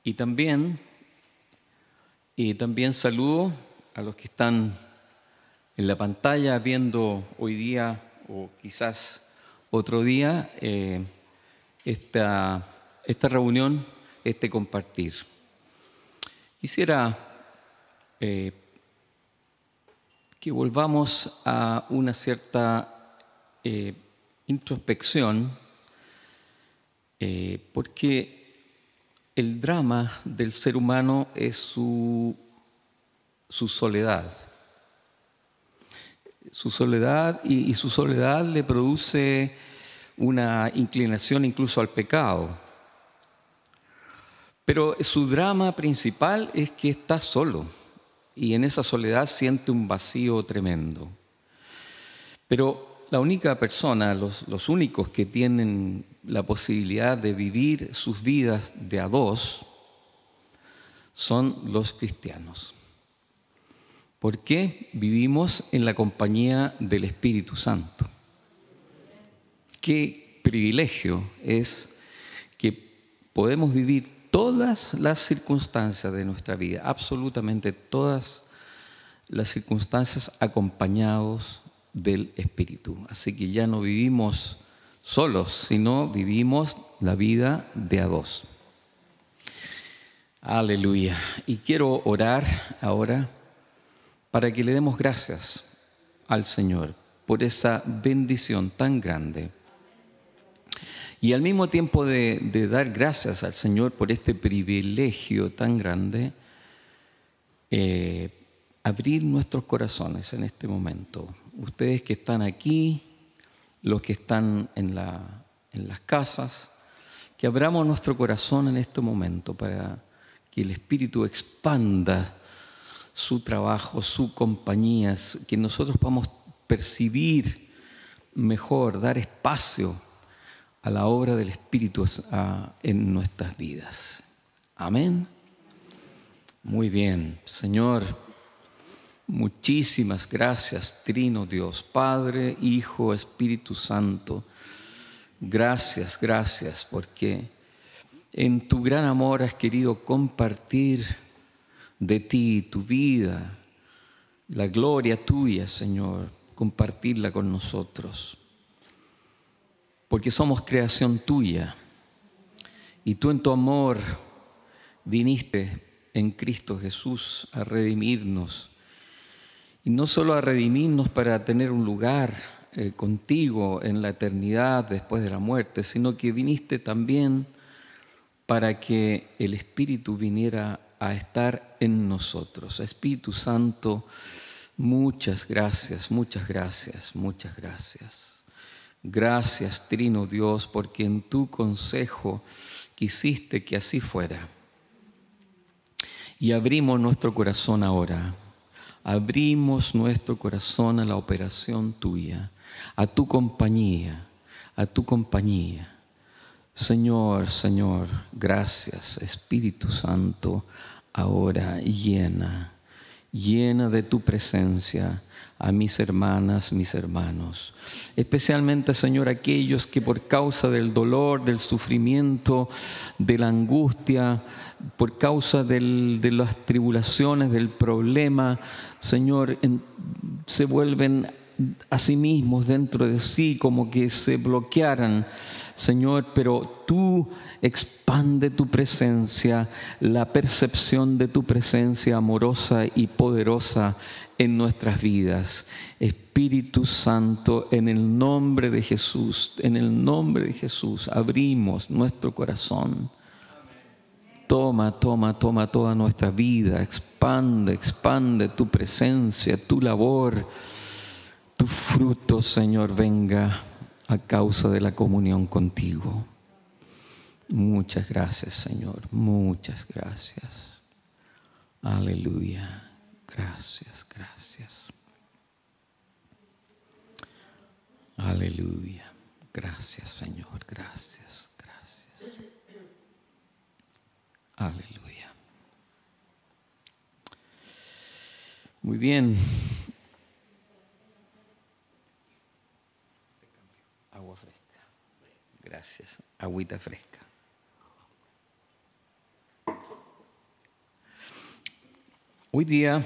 Y también saludo a los que están en la pantalla viendo hoy día o quizás otro día esta reunión, este compartir. Quisiera que volvamos a una cierta introspección, porque el drama del ser humano es su soledad. Su soledad y su soledad le produce una inclinación incluso al pecado. Pero su drama principal es que está solo y en esa soledad siente un vacío tremendo. Pero la única persona, los únicos que tienen la posibilidad de vivir sus vidas de a dos son los cristianos. ¿Por qué? Vivimos en la compañía del Espíritu Santo. Qué privilegio es que podemos vivir todas las circunstancias de nuestra vida, absolutamente todas las circunstancias acompañados del Espíritu. Así que ya no vivimos solos, sino vivimos la vida de a dos. Aleluya. Y quiero orar ahora para que le demos gracias al Señor por esa bendición tan grande. Y al mismo tiempo de dar gracias al Señor por este privilegio tan grande, abrir nuestros corazones en este momento. Ustedes que están aquí, los que están en las casas, que abramos nuestro corazón en este momento para que el Espíritu expanda su trabajo, su compañía, que nosotros podamos percibir mejor, dar espacio a la obra del Espíritu en nuestras vidas. Amén. Muy bien, Señor, muchísimas gracias, Trino Dios, Padre, Hijo, Espíritu Santo. Gracias, gracias, porque en tu gran amor has querido compartir de ti, tu vida, la gloria tuya, Señor, compartirla con nosotros. Porque somos creación tuya y tú en tu amor viniste en Cristo Jesús a redimirnos. Y no solo a redimirnos para tener un lugar contigo en la eternidad después de la muerte, sino que viniste también para que el Espíritu viniera a estar en nosotros. Espíritu Santo, muchas gracias, muchas gracias, muchas gracias. Gracias, Trino Dios, porque en tu consejo quisiste que así fuera. Y abrimos nuestro corazón ahora. Abrimos nuestro corazón a la operación tuya, a tu compañía, a tu compañía. Señor, Señor, gracias, Espíritu Santo, ahora llena de tu presencia a mis hermanas, mis hermanos. Especialmente, Señor, aquellos que por causa del dolor, del sufrimiento, de la angustia, por causa de las tribulaciones, del problema, Señor, se vuelven a sí mismos dentro de sí, como que se bloquearan, Señor, pero tú expande tu presencia, la percepción de tu presencia amorosa y poderosa en nuestras vidas. Espíritu Santo, en el nombre de Jesús, abrimos nuestro corazón Toma toda nuestra vida, expande tu presencia, tu labor, tu fruto, Señor, venga a causa de la comunión contigo. Muchas gracias, Señor, muchas gracias. Aleluya, gracias. Aleluya, gracias, Señor, gracias. Aleluya. Muy bien. Agua fresca. Gracias. Agüita fresca. Hoy día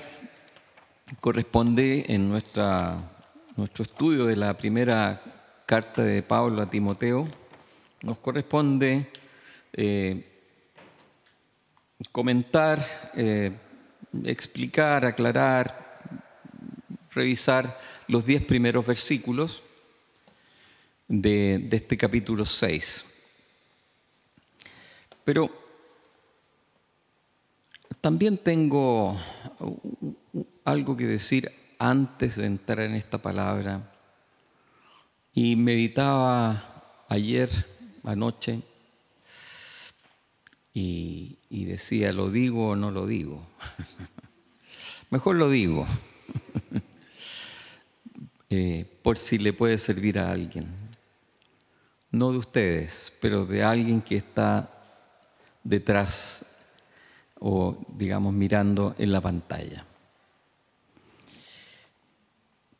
corresponde en nuestro estudio de la primera carta de Pablo a Timoteo, nos corresponde comentar, explicar, aclarar, revisar los 10 primeros versículos de este capítulo 6. Pero también tengo algo que decir antes de entrar en esta palabra. Y meditaba ayer, anoche, y decía, ¿lo digo o no lo digo? Mejor lo digo, por si le puede servir a alguien. No de ustedes, pero de alguien que está detrás o, digamos, mirando en la pantalla.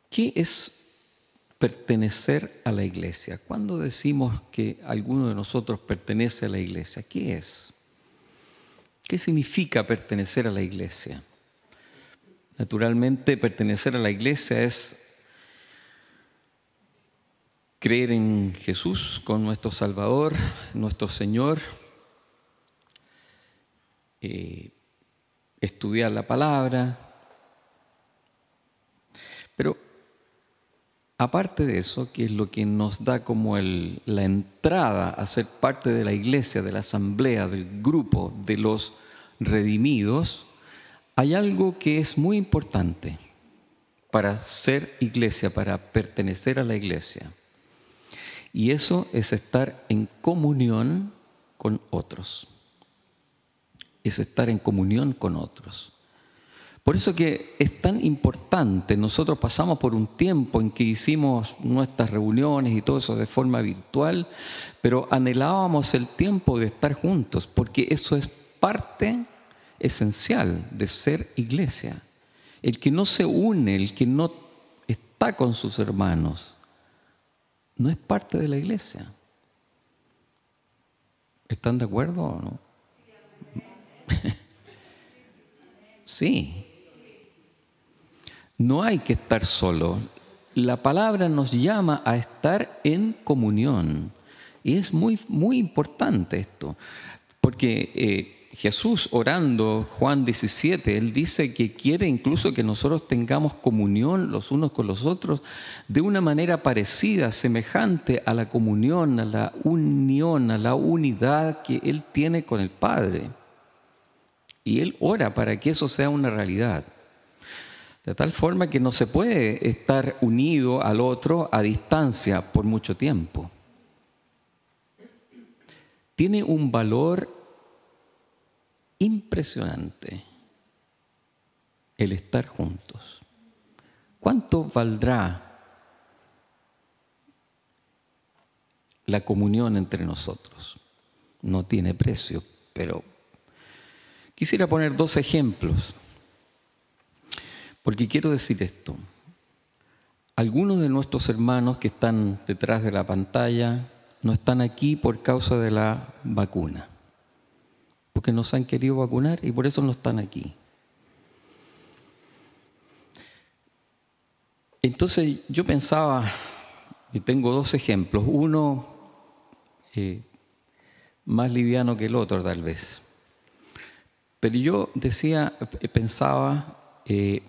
¿Qué es pertenecer a la iglesia? ¿Cuándo decimos que alguno de nosotros pertenece a la iglesia? ¿Qué es? ¿Qué significa pertenecer a la iglesia? Naturalmente, pertenecer a la iglesia es creer en Jesús como nuestro Salvador, nuestro Señor, estudiar la palabra. Pero aparte de eso, que es lo que nos da como la entrada a ser parte de la iglesia, de la asamblea, del grupo de los redimidos, hay algo que es muy importante para ser iglesia, para pertenecer a la iglesia. Y eso es estar en comunión con otros. Es estar en comunión con otros. Por eso que es tan importante, nosotros pasamos por un tiempo en que hicimos nuestras reuniones y todo eso de forma virtual, pero anhelábamos el tiempo de estar juntos, porque eso es parte esencial de ser iglesia. El que no se une, el que no está con sus hermanos, no es parte de la iglesia. ¿Están de acuerdo o no? Sí. No hay que estar solo. La palabra nos llama a estar en comunión. Y es muy, muy importante esto. Porque Jesús orando, Juan 17, Él dice que quiere incluso que nosotros tengamos comunión los unos con los otros de una manera parecida, semejante a la comunión, a la unión, a la unidad que Él tiene con el Padre. Y Él ora para que eso sea una realidad. De tal forma que no se puede estar unido al otro a distancia por mucho tiempo. Tiene un valor impresionante el estar juntos. ¿Cuánto valdrá la comunión entre nosotros? No tiene precio, pero quisiera poner 2 ejemplos. Porque quiero decir esto. Algunos de nuestros hermanos que están detrás de la pantalla no están aquí por causa de la vacuna. Porque nos han querido vacunar y por eso no están aquí. Entonces yo pensaba, y tengo 2 ejemplos. Uno más liviano que el otro tal vez. Pero yo pensaba,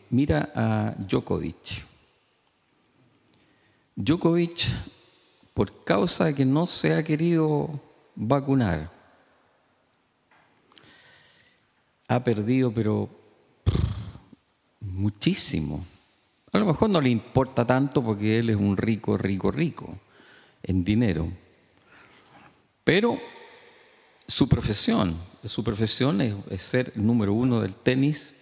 mira a Djokovic. Djokovic, por causa de que no se ha querido vacunar, ha perdido, pero muchísimo. A lo mejor no le importa tanto porque él es un rico, rico, rico en dinero. Pero su profesión es ser el número uno del tenis.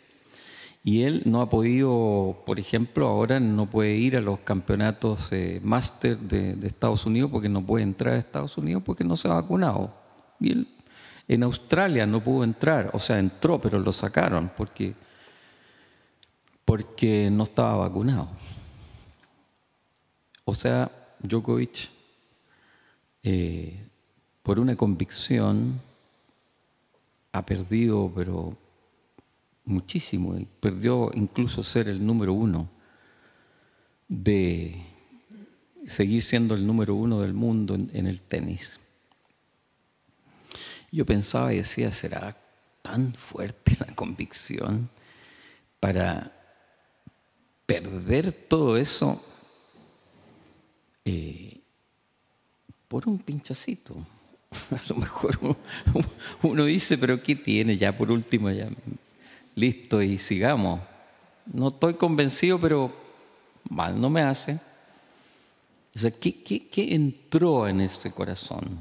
Y él no ha podido, por ejemplo, ahora no puede ir a los campeonatos máster de Estados Unidos porque no puede entrar a Estados Unidos porque no se ha vacunado. Y él en Australia no pudo entrar, o sea, entró, pero lo sacaron porque no estaba vacunado. O sea, Djokovic, por una convicción, ha perdido, pero muchísimo, y perdió incluso ser el número uno, de seguir siendo el número uno del mundo en el tenis. Yo pensaba y decía, ¿será tan fuerte la convicción para perder todo eso por un pinchacito? A lo mejor uno dice, pero ¿qué tiene? Ya por último, ya listo y sigamos. No estoy convencido, pero mal no me hace. O sea, ¿qué entró en ese corazón,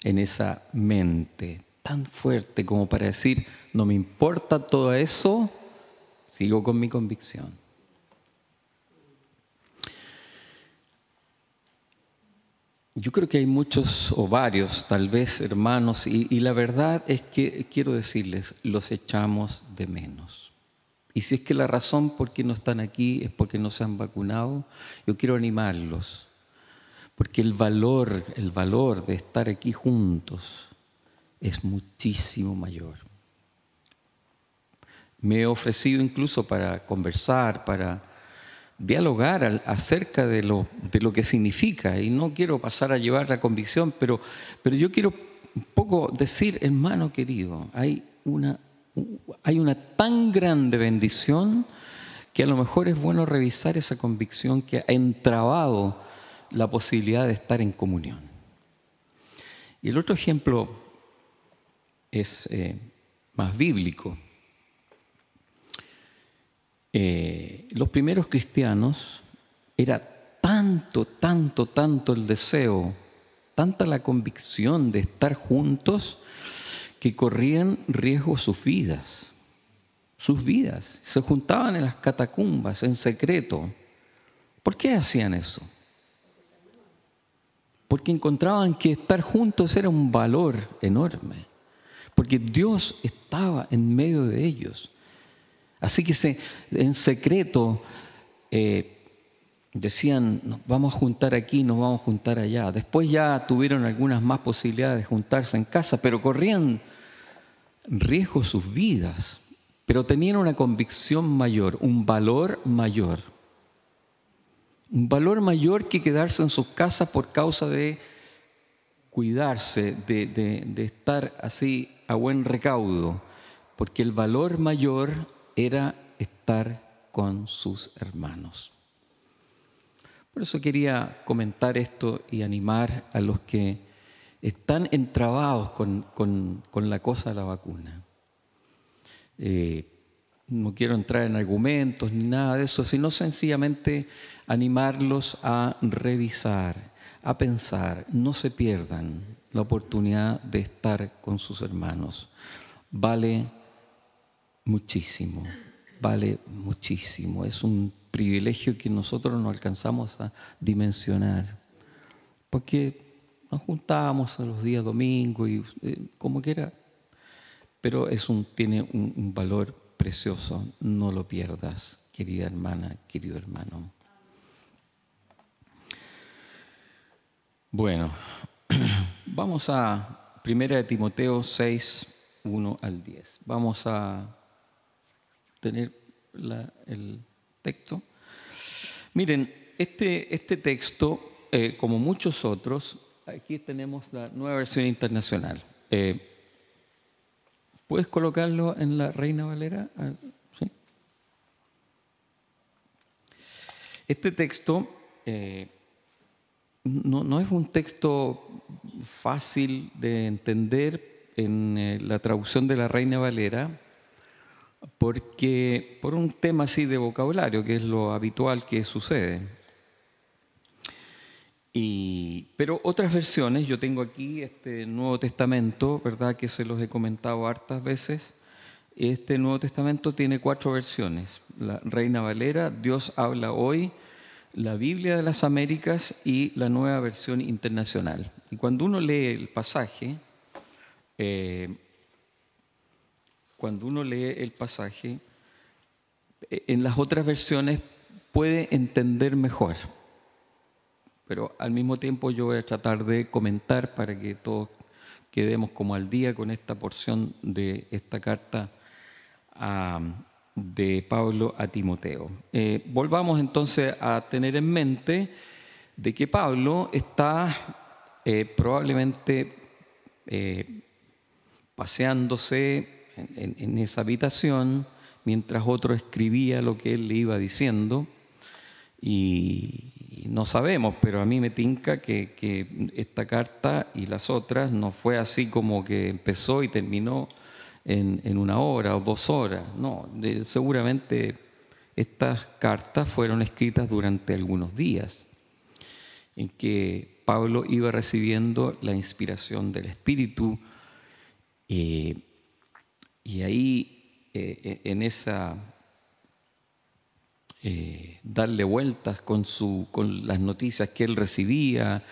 en esa mente tan fuerte como para decir, no me importa todo eso, sigo con mi convicción? Yo creo que hay muchos o varios, tal vez, hermanos, y la verdad es que quiero decirles, los echamos de menos. Y si es que la razón por qué no están aquí es porque no se han vacunado, yo quiero animarlos, porque el valor de estar aquí juntos es muchísimo mayor. Me he ofrecido incluso para conversar, para dialogar acerca de lo que significa, y no quiero pasar a llevar la convicción, pero yo quiero un poco decir, hermano querido, hay una tan grande bendición que a lo mejor es bueno revisar esa convicción que ha entrabado la posibilidad de estar en comunión. Y el otro ejemplo es más bíblico. Los primeros cristianos era tanto el deseo, tanta la convicción de estar juntos que corrían riesgo sus vidas. Se juntaban en las catacumbas en secreto. ¿Por qué hacían eso? Porque encontraban que estar juntos era un valor enorme, porque Dios estaba en medio de ellos. Así que en secreto decían, nos vamos a juntar aquí, nos vamos a juntar allá. Después ya tuvieron algunas más posibilidades de juntarse en casa, pero corrían riesgo sus vidas. Pero tenían una convicción mayor, un valor mayor. Un valor mayor que quedarse en sus casas por causa de cuidarse, de estar así a buen recaudo. Porque el valor mayor era estar con sus hermanos. Por eso quería comentar esto y animar a los que están entrabados con la cosa de la vacuna. No quiero entrar en argumentos ni nada de eso, sino sencillamente animarlos a revisar, a pensar. No se pierdan la oportunidad de estar con sus hermanos. Vale muchísimo, vale muchísimo. Es un privilegio que nosotros no alcanzamos a dimensionar, porque nos juntábamos a los días domingos y como quiera, pero tiene un valor precioso. No lo pierdas, querida hermana, querido hermano. Bueno, vamos a 1 Timoteo 6, 1 al 10. Vamos a tener el texto. Miren, este texto, como muchos otros, aquí tenemos la Nueva Versión Internacional. ¿Puedes colocarlo en la Reina Valera? ¿Sí? Este texto no es un texto fácil de entender en la traducción de la Reina Valera, porque por un tema así de vocabulario, que es lo habitual que sucede. Pero otras versiones, yo tengo aquí este Nuevo Testamento, ¿verdad?, que se los he comentado hartas veces. Este Nuevo Testamento tiene 4 versiones. La Reina Valera, Dios habla hoy, la Biblia de las Américas y la Nueva Versión Internacional. Y cuando uno lee el pasaje, en las otras versiones puede entender mejor. Pero al mismo tiempo yo voy a tratar de comentar para que todos quedemos como al día con esta porción de esta carta de Pablo a Timoteo. Volvamos entonces a tener en mente de que Pablo está probablemente paseándose en esa habitación mientras otro escribía lo que él le iba diciendo, y no sabemos, pero a mí me tinca que esta carta y las otras no fue así como que empezó y terminó en 1 hora o 2 horas. No, seguramente estas cartas fueron escritas durante algunos días en que Pablo iba recibiendo la inspiración del Espíritu, y ahí en esa darle vueltas con las noticias que él recibía,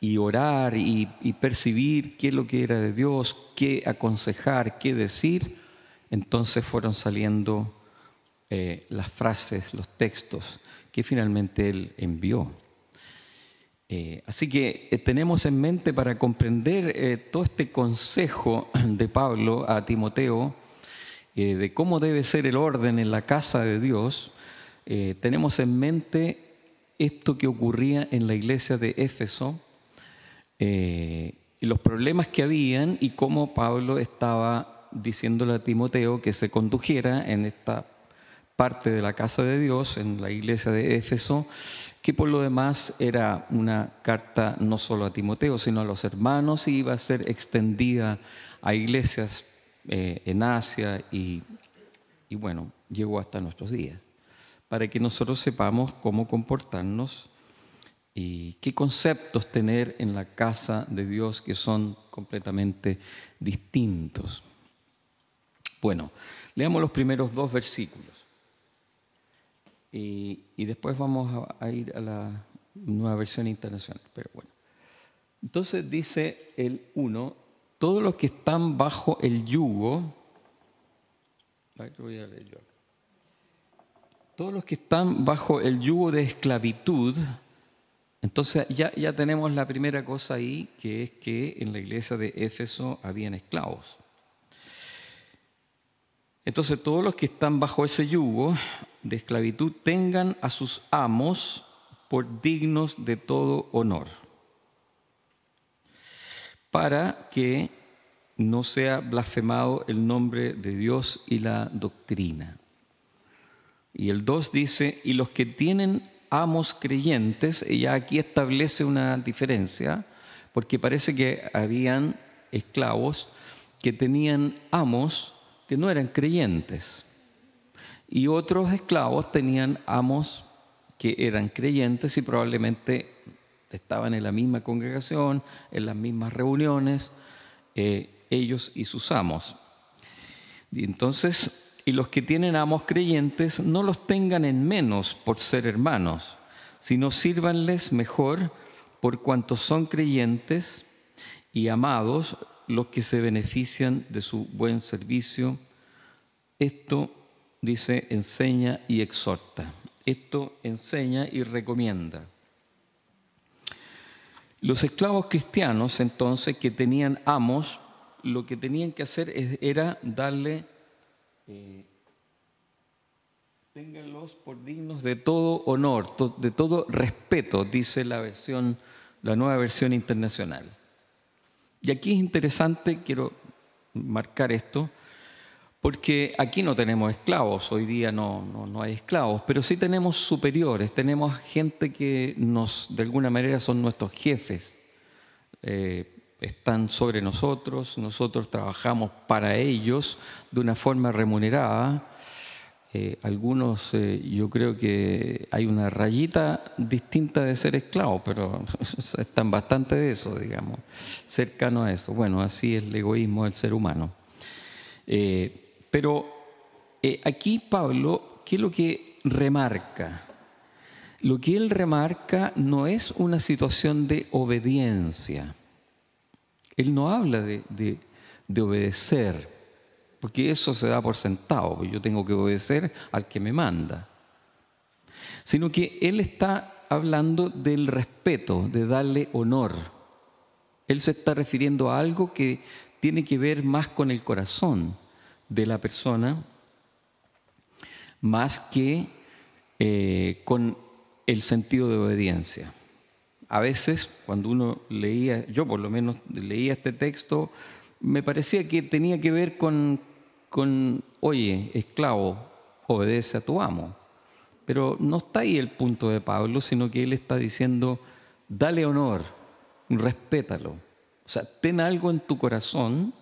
y orar y percibir qué es lo que era de Dios, qué aconsejar, qué decir, entonces fueron saliendo las frases, los textos que finalmente él envió. Así que tenemos en mente, para comprender todo este consejo de Pablo a Timoteo, de cómo debe ser el orden en la casa de Dios, tenemos en mente esto que ocurría en la iglesia de Éfeso, y los problemas que habían, y cómo Pablo estaba diciéndole a Timoteo que se condujera en esta parte de la casa de Dios, en la iglesia de Éfeso, que por lo demás era una carta no solo a Timoteo, sino a los hermanos, y iba a ser extendida a iglesias en Asia y bueno, llegó hasta nuestros días, para que nosotros sepamos cómo comportarnos y qué conceptos tener en la casa de Dios, que son completamente distintos. Bueno, leamos los primeros 2 versículos. Y después vamos a ir a la Nueva Versión Internacional. Pero bueno. Entonces dice el 1, todos los que están bajo el yugo, todos los que están bajo el yugo de esclavitud. Entonces ya tenemos la primera cosa ahí, que es que en la iglesia de Éfeso habían esclavos. Entonces todos los que están bajo ese yugo de esclavitud tengan a sus amos por dignos de todo honor, para que no sea blasfemado el nombre de Dios y la doctrina. Y el 2 dice, y los que tienen amos creyentes, ella aquí establece una diferencia, porque parece que habían esclavos que tenían amos que no eran creyentes, y otros esclavos tenían amos que eran creyentes y probablemente estaban en la misma congregación, en las mismas reuniones, ellos y sus amos. Y entonces, y los que tienen amos creyentes no los tengan en menos por ser hermanos, sino sírvanles mejor por cuanto son creyentes, y amados los que se benefician de su buen servicio. Esto, dice, enseña y exhorta. Esto enseña y recomienda. Los esclavos cristianos, entonces, que tenían amos, lo que tenían que hacer era darle, ténganlos por dignos de todo honor, de todo respeto, dice la Nueva Versión Internacional. Y aquí es interesante, quiero marcar esto, porque aquí no tenemos esclavos, hoy día no hay esclavos, pero sí tenemos superiores, tenemos gente que de alguna manera son nuestros jefes, están sobre nosotros, nosotros trabajamos para ellos de una forma remunerada. Algunos, yo creo que hay una rayita distinta de ser esclavo, pero están bastante de eso, digamos, cercano a eso. Bueno, así es el egoísmo del ser humano. Pero aquí Pablo, ¿qué es lo que remarca? Lo que él remarca no es una situación de obediencia. Él no habla de obedecer, porque eso se da por sentado, porque yo tengo que obedecer al que me manda. Sino que él está hablando del respeto, de darle honor. Él se está refiriendo a algo que tiene que ver más con el corazón de la persona, más que con el sentido de obediencia. A veces, cuando uno leía, yo por lo menos leía este texto, me parecía que tenía que ver con oye, esclavo, obedece a tu amo. Pero no está ahí el punto de Pablo, sino que él está diciendo, dale honor, respétalo. O sea, ten algo en tu corazón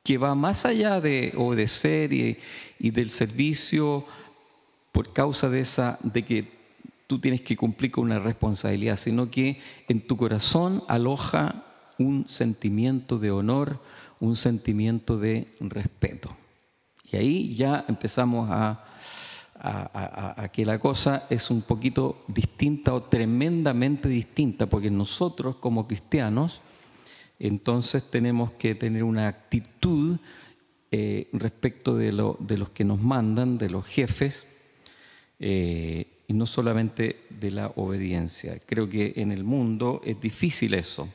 que va más allá de obedecer y del servicio por causa de que tú tienes que cumplir con una responsabilidad, sino que en tu corazón aloja un sentimiento de honor, un sentimiento de respeto. Y ahí ya empezamos a que la cosa es un poquito distinta o tremendamente distinta, porque nosotros como cristianos, entonces tenemos que tener una actitud respecto de los que nos mandan, de los jefes, y no solamente de la obediencia. Creo que en el mundo es difícil eso.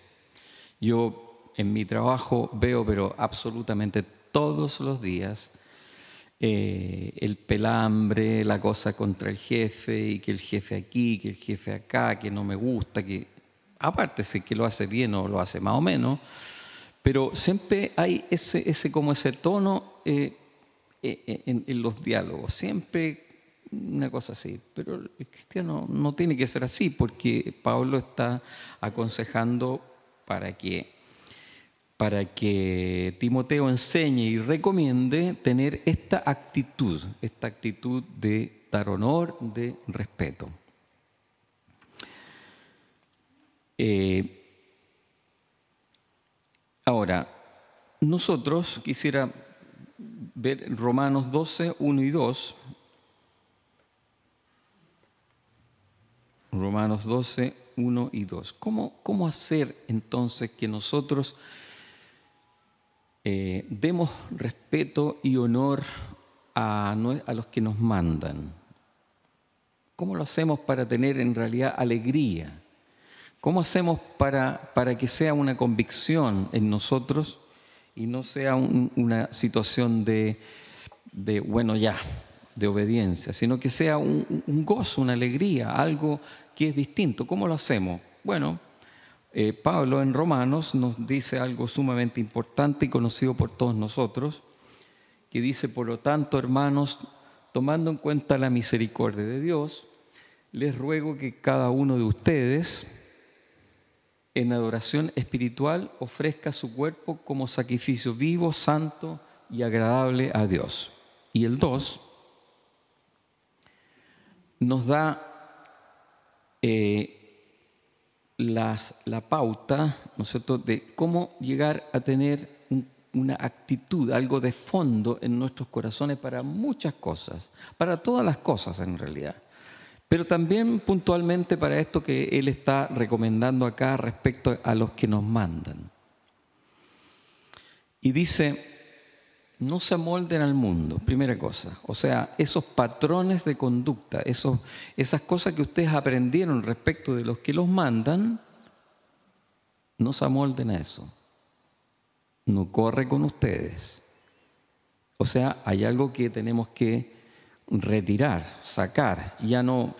Yo en mi trabajo veo, pero absolutamente todos los días, el pelambre, la cosa contra el jefe, y que el jefe aquí, que el jefe acá, que no me gusta, que aparte sé que lo hace bien o lo hace más o menos, pero siempre hay ese tono en los diálogos, siempre una cosa así. Pero el cristiano no tiene que ser así, porque Pablo está aconsejando para que Timoteo enseñe y recomiende tener esta actitud de dar honor, de respeto. Ahora, nosotros quisiera ver Romanos 12, 1 y 2. Romanos 12, 1 y 2. ¿Cómo hacer entonces que nosotros demos respeto y honor a los que nos mandan? ¿Cómo lo hacemos para tener en realidad alegría? ¿Cómo hacemos para que sea una convicción en nosotros y no sea una situación de obediencia, sino que sea un gozo, una alegría, algo que es distinto? ¿Cómo lo hacemos? Bueno, Pablo en Romanos nos dice algo sumamente importante y conocido por todos nosotros, que dice: por lo tanto, hermanos, tomando en cuenta la misericordia de Dios, les ruego que cada uno de ustedes, en adoración espiritual, ofrezca su cuerpo como sacrificio vivo, santo y agradable a Dios. Y el 2 nos da la pauta, ¿no es cierto?, de cómo llegar a tener una actitud, algo de fondo en nuestros corazones para muchas cosas, para todas las cosas en realidad, pero también puntualmente para esto que él está recomendando acá respecto a los que nos mandan. Y dice: no se amolden al mundo, primera cosa. O sea, esos patrones de conducta, esas cosas que ustedes aprendieron respecto de los que los mandan, no se amolden a eso. No corre con ustedes. O sea, hay algo que tenemos que retirar, sacar. Ya no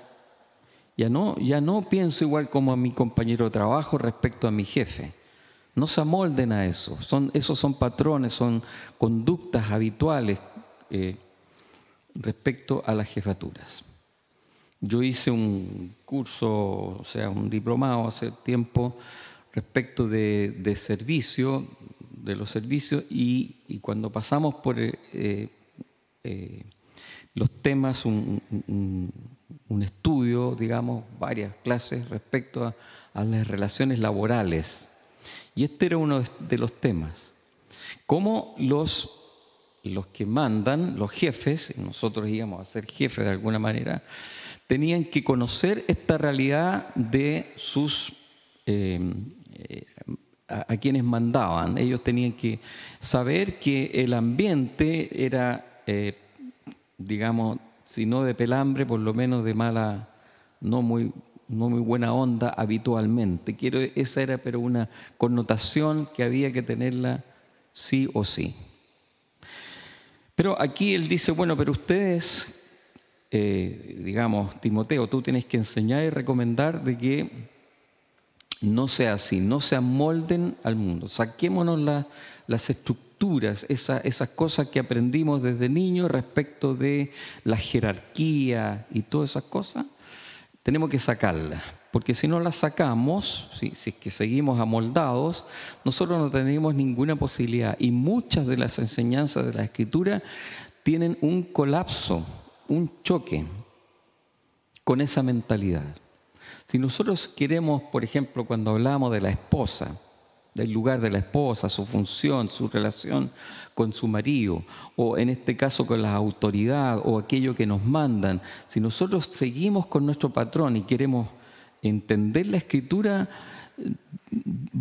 pienso igual como a mi compañero de trabajo respecto a mi jefe. No se amolden a eso. Esos son patrones, son conductas habituales respecto a las jefaturas. Yo hice un curso, o sea, un diplomado hace tiempo respecto de servicio, de los servicios, y cuando pasamos por los temas, un estudio, digamos, varias clases respecto a las relaciones laborales. Y este era uno de los temas. Cómo los que mandan, los jefes, y nosotros íbamos a ser jefes de alguna manera, tenían que conocer esta realidad de sus a quienes mandaban. Ellos tenían que saber que el ambiente era, digamos, si no de pelambre, por lo menos de mala, no muy buena onda habitualmente. Esa era pero una connotación que había que tenerla sí o sí. Pero aquí él dice, bueno, pero ustedes, digamos, Timoteo, tú tienes que enseñar y recomendar de que no sea así, no se amolden al mundo. Saquémonos las estructuras, esas cosas que aprendimos desde niños respecto de la jerarquía y todas esas cosas. Tenemos que sacarlas, porque si no las sacamos, si es que seguimos amoldados, nosotros no tenemos ninguna posibilidad. Y muchas de las enseñanzas de la Escritura tienen un colapso, un choque con esa mentalidad. Si nosotros queremos, por ejemplo, cuando hablamos de la esposa, del lugar de la esposa, su función, su relación con su marido, o en este caso con la autoridad o aquello que nos mandan, si nosotros seguimos con nuestro patrón y queremos entender la Escritura,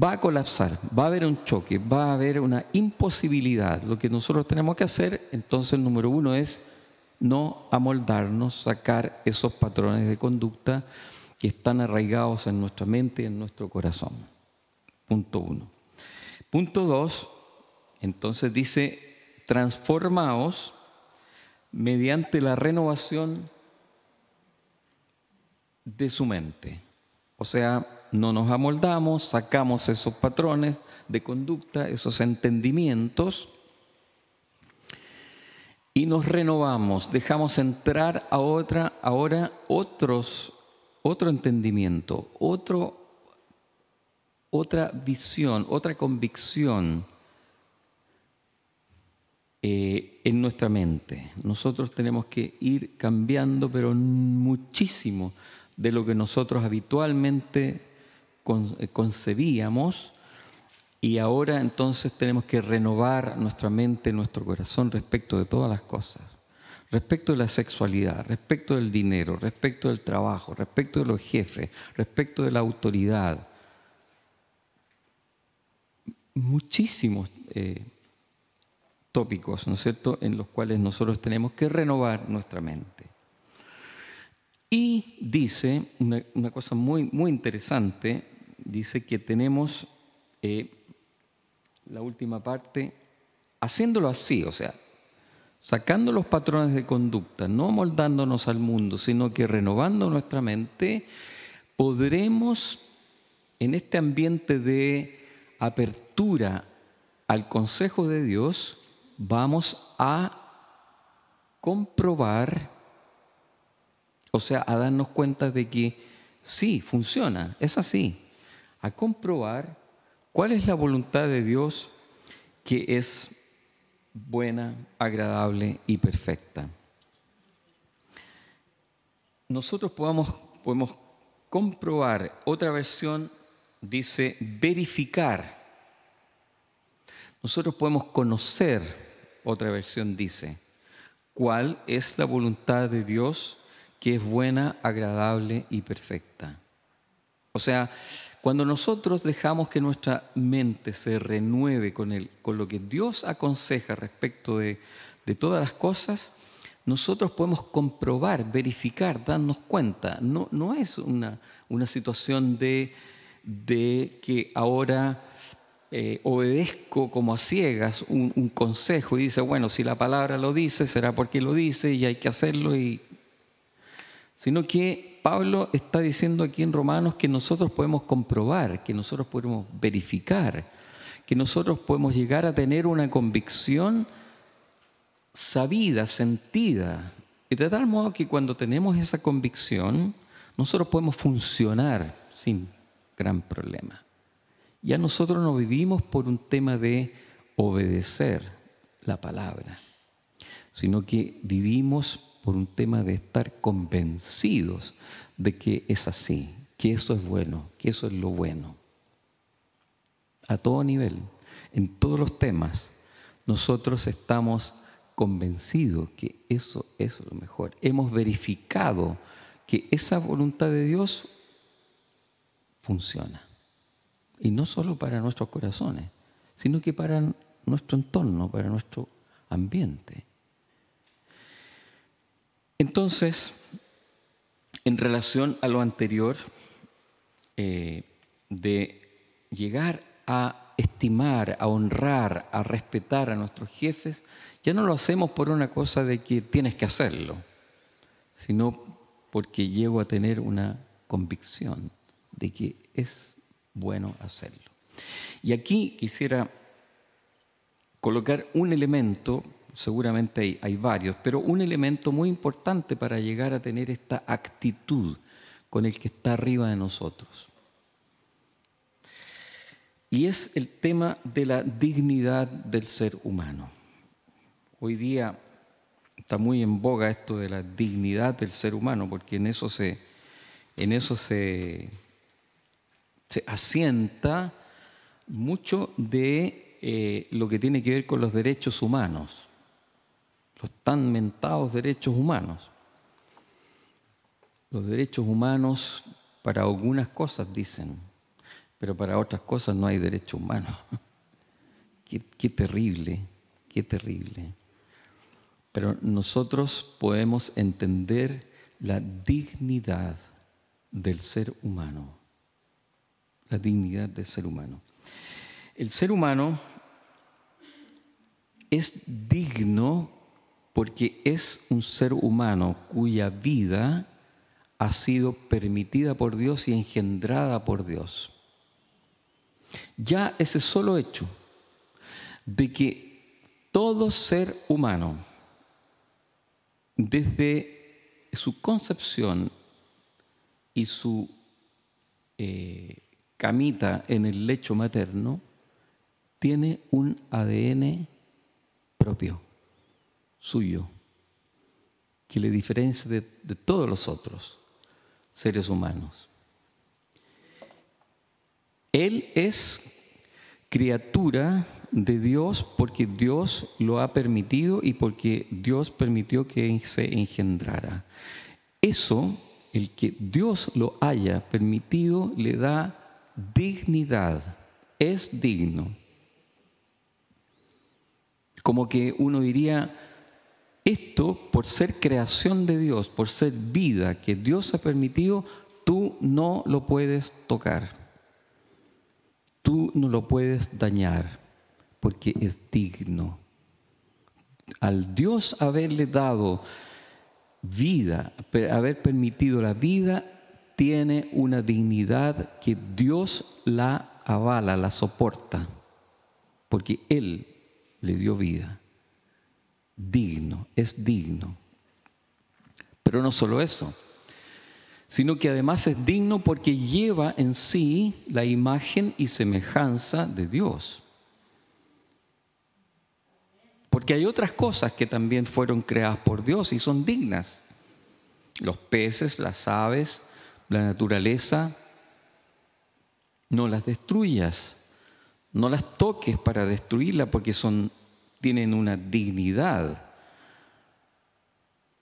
va a colapsar, va a haber un choque, va a haber una imposibilidad. Lo que nosotros tenemos que hacer, entonces, número uno, es no amoldarnos, sacar esos patrones de conducta que están arraigados en nuestra mente y en nuestro corazón. Punto 1. Punto 2, entonces dice, transformaos mediante la renovación de su mente. O sea, no nos amoldamos, sacamos esos patrones de conducta, esos entendimientos, y nos renovamos, dejamos entrar ahora otro entendimiento, otra visión, otra convicción en nuestra mente. Nosotros tenemos que ir cambiando, pero muchísimo de lo que nosotros habitualmente concebíamos, y ahora entonces tenemos que renovar nuestra mente, nuestro corazón respecto de todas las cosas. Respecto de la sexualidad, respecto del dinero, respecto del trabajo, respecto de los jefes, respecto de la autoridad. Muchísimos tópicos, ¿no es cierto?, en los cuales nosotros tenemos que renovar nuestra mente. Y dice una cosa muy, muy interesante, dice que tenemos la última parte, haciéndolo así, o sea, sacando los patrones de conducta, no moldándonos al mundo, sino que renovando nuestra mente, podremos, en este ambiente de apertura al consejo de Dios, vamos a comprobar, o sea, a darnos cuenta de que sí, funciona, es así, a comprobar cuál es la voluntad de Dios, que es buena, agradable y perfecta. Nosotros podemos comprobar, otra versión dice verificar. Nosotros podemos conocer, otra versión dice, cuál es la voluntad de Dios, que es buena, agradable y perfecta. O sea, cuando nosotros dejamos que nuestra mente se renueve con lo que Dios aconseja respecto de todas las cosas, nosotros podemos comprobar, verificar, darnos cuenta. No es una situación de que ahora obedezco como a ciegas un consejo y dice, bueno, si la palabra lo dice, será porque lo dice y hay que hacerlo. Sino que Pablo está diciendo aquí en Romanos que nosotros podemos comprobar, que nosotros podemos verificar, que nosotros podemos llegar a tener una convicción sabida, sentida. Y de tal modo que cuando tenemos esa convicción, nosotros podemos funcionar sin gran problema. Ya nosotros no vivimos por un tema de obedecer la palabra, sino que vivimos por un tema de estar convencidos de que es así, que eso es bueno, que eso es lo bueno. A todo nivel, en todos los temas, nosotros estamos convencidos que eso es lo mejor. Hemos verificado que esa voluntad de Dios funciona. Y no solo para nuestros corazones, sino que para nuestro entorno, para nuestro ambiente. Entonces, en relación a lo anterior, de llegar a estimar, a honrar, a respetar a nuestros jefes, ya no lo hacemos por una cosa de que tienes que hacerlo, sino porque llego a tener una convicción de que es bueno hacerlo. Y aquí quisiera colocar un elemento, seguramente hay varios, pero un elemento muy importante para llegar a tener esta actitud con el que está arriba de nosotros. Y es el tema de la dignidad del ser humano. Hoy día está muy en boga esto de la dignidad del ser humano, porque en eso se asienta mucho de lo que tiene que ver con los derechos humanos, los tan mentados derechos humanos. Los derechos humanos para algunas cosas dicen, pero para otras cosas no hay derechos humanos. Qué terrible, qué terrible. Pero nosotros podemos entender la dignidad del ser humano. La dignidad del ser humano. El ser humano es digno porque es un ser humano cuya vida ha sido permitida por Dios y engendrada por Dios. Ya ese solo hecho de que todo ser humano, desde su concepción y su camita en el lecho materno, tiene un ADN propio, suyo, que le diferencia de todos los otros seres humanos. Él es criatura de Dios porque Dios lo ha permitido y porque Dios permitió que se engendrara. Eso, el que Dios lo haya permitido, le da dignidad. Es digno. Como que uno diría, esto por ser creación de Dios, por ser vida que Dios ha permitido, tú no lo puedes tocar. Tú no lo puedes dañar porque es digno. Al Dios haberle dado vida, haber permitido la vida, tiene una dignidad que Dios la avala, la soporta, porque Él le dio vida. Digno, es digno. Pero no solo eso, sino que además es digno porque lleva en sí la imagen y semejanza de Dios. Porque hay otras cosas que también fueron creadas por Dios y son dignas. Los peces, las aves, la naturaleza. No las destruyas, no las toques para destruirla porque tienen una dignidad.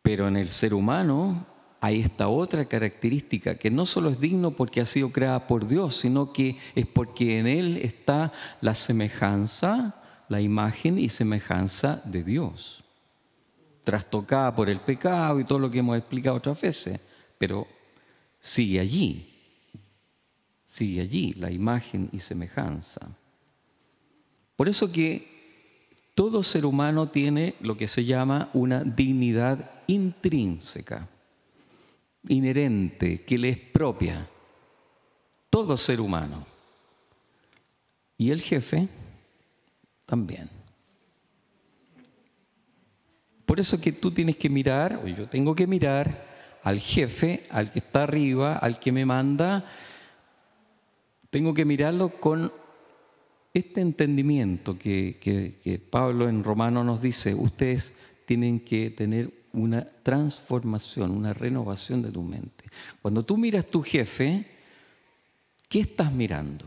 Pero en el ser humano hay esta otra característica que no solo es digno porque ha sido creada por Dios, sino que es porque en él está la semejanza, la imagen y semejanza de Dios. Trastocada por el pecado y todo lo que hemos explicado otras veces, pero sigue allí la imagen y semejanza. Por eso que todo ser humano tiene lo que se llama una dignidad intrínseca, inherente, que le es propia. Todo ser humano. Y el jefe también. Por eso que tú tienes que mirar, o yo tengo que mirar al jefe, al que está arriba, al que me manda. Tengo que mirarlo con este entendimiento que Pablo en Romanos nos dice, ustedes tienen que tener una transformación, una renovación de tu mente. Cuando tú miras a tu jefe, ¿qué estás mirando?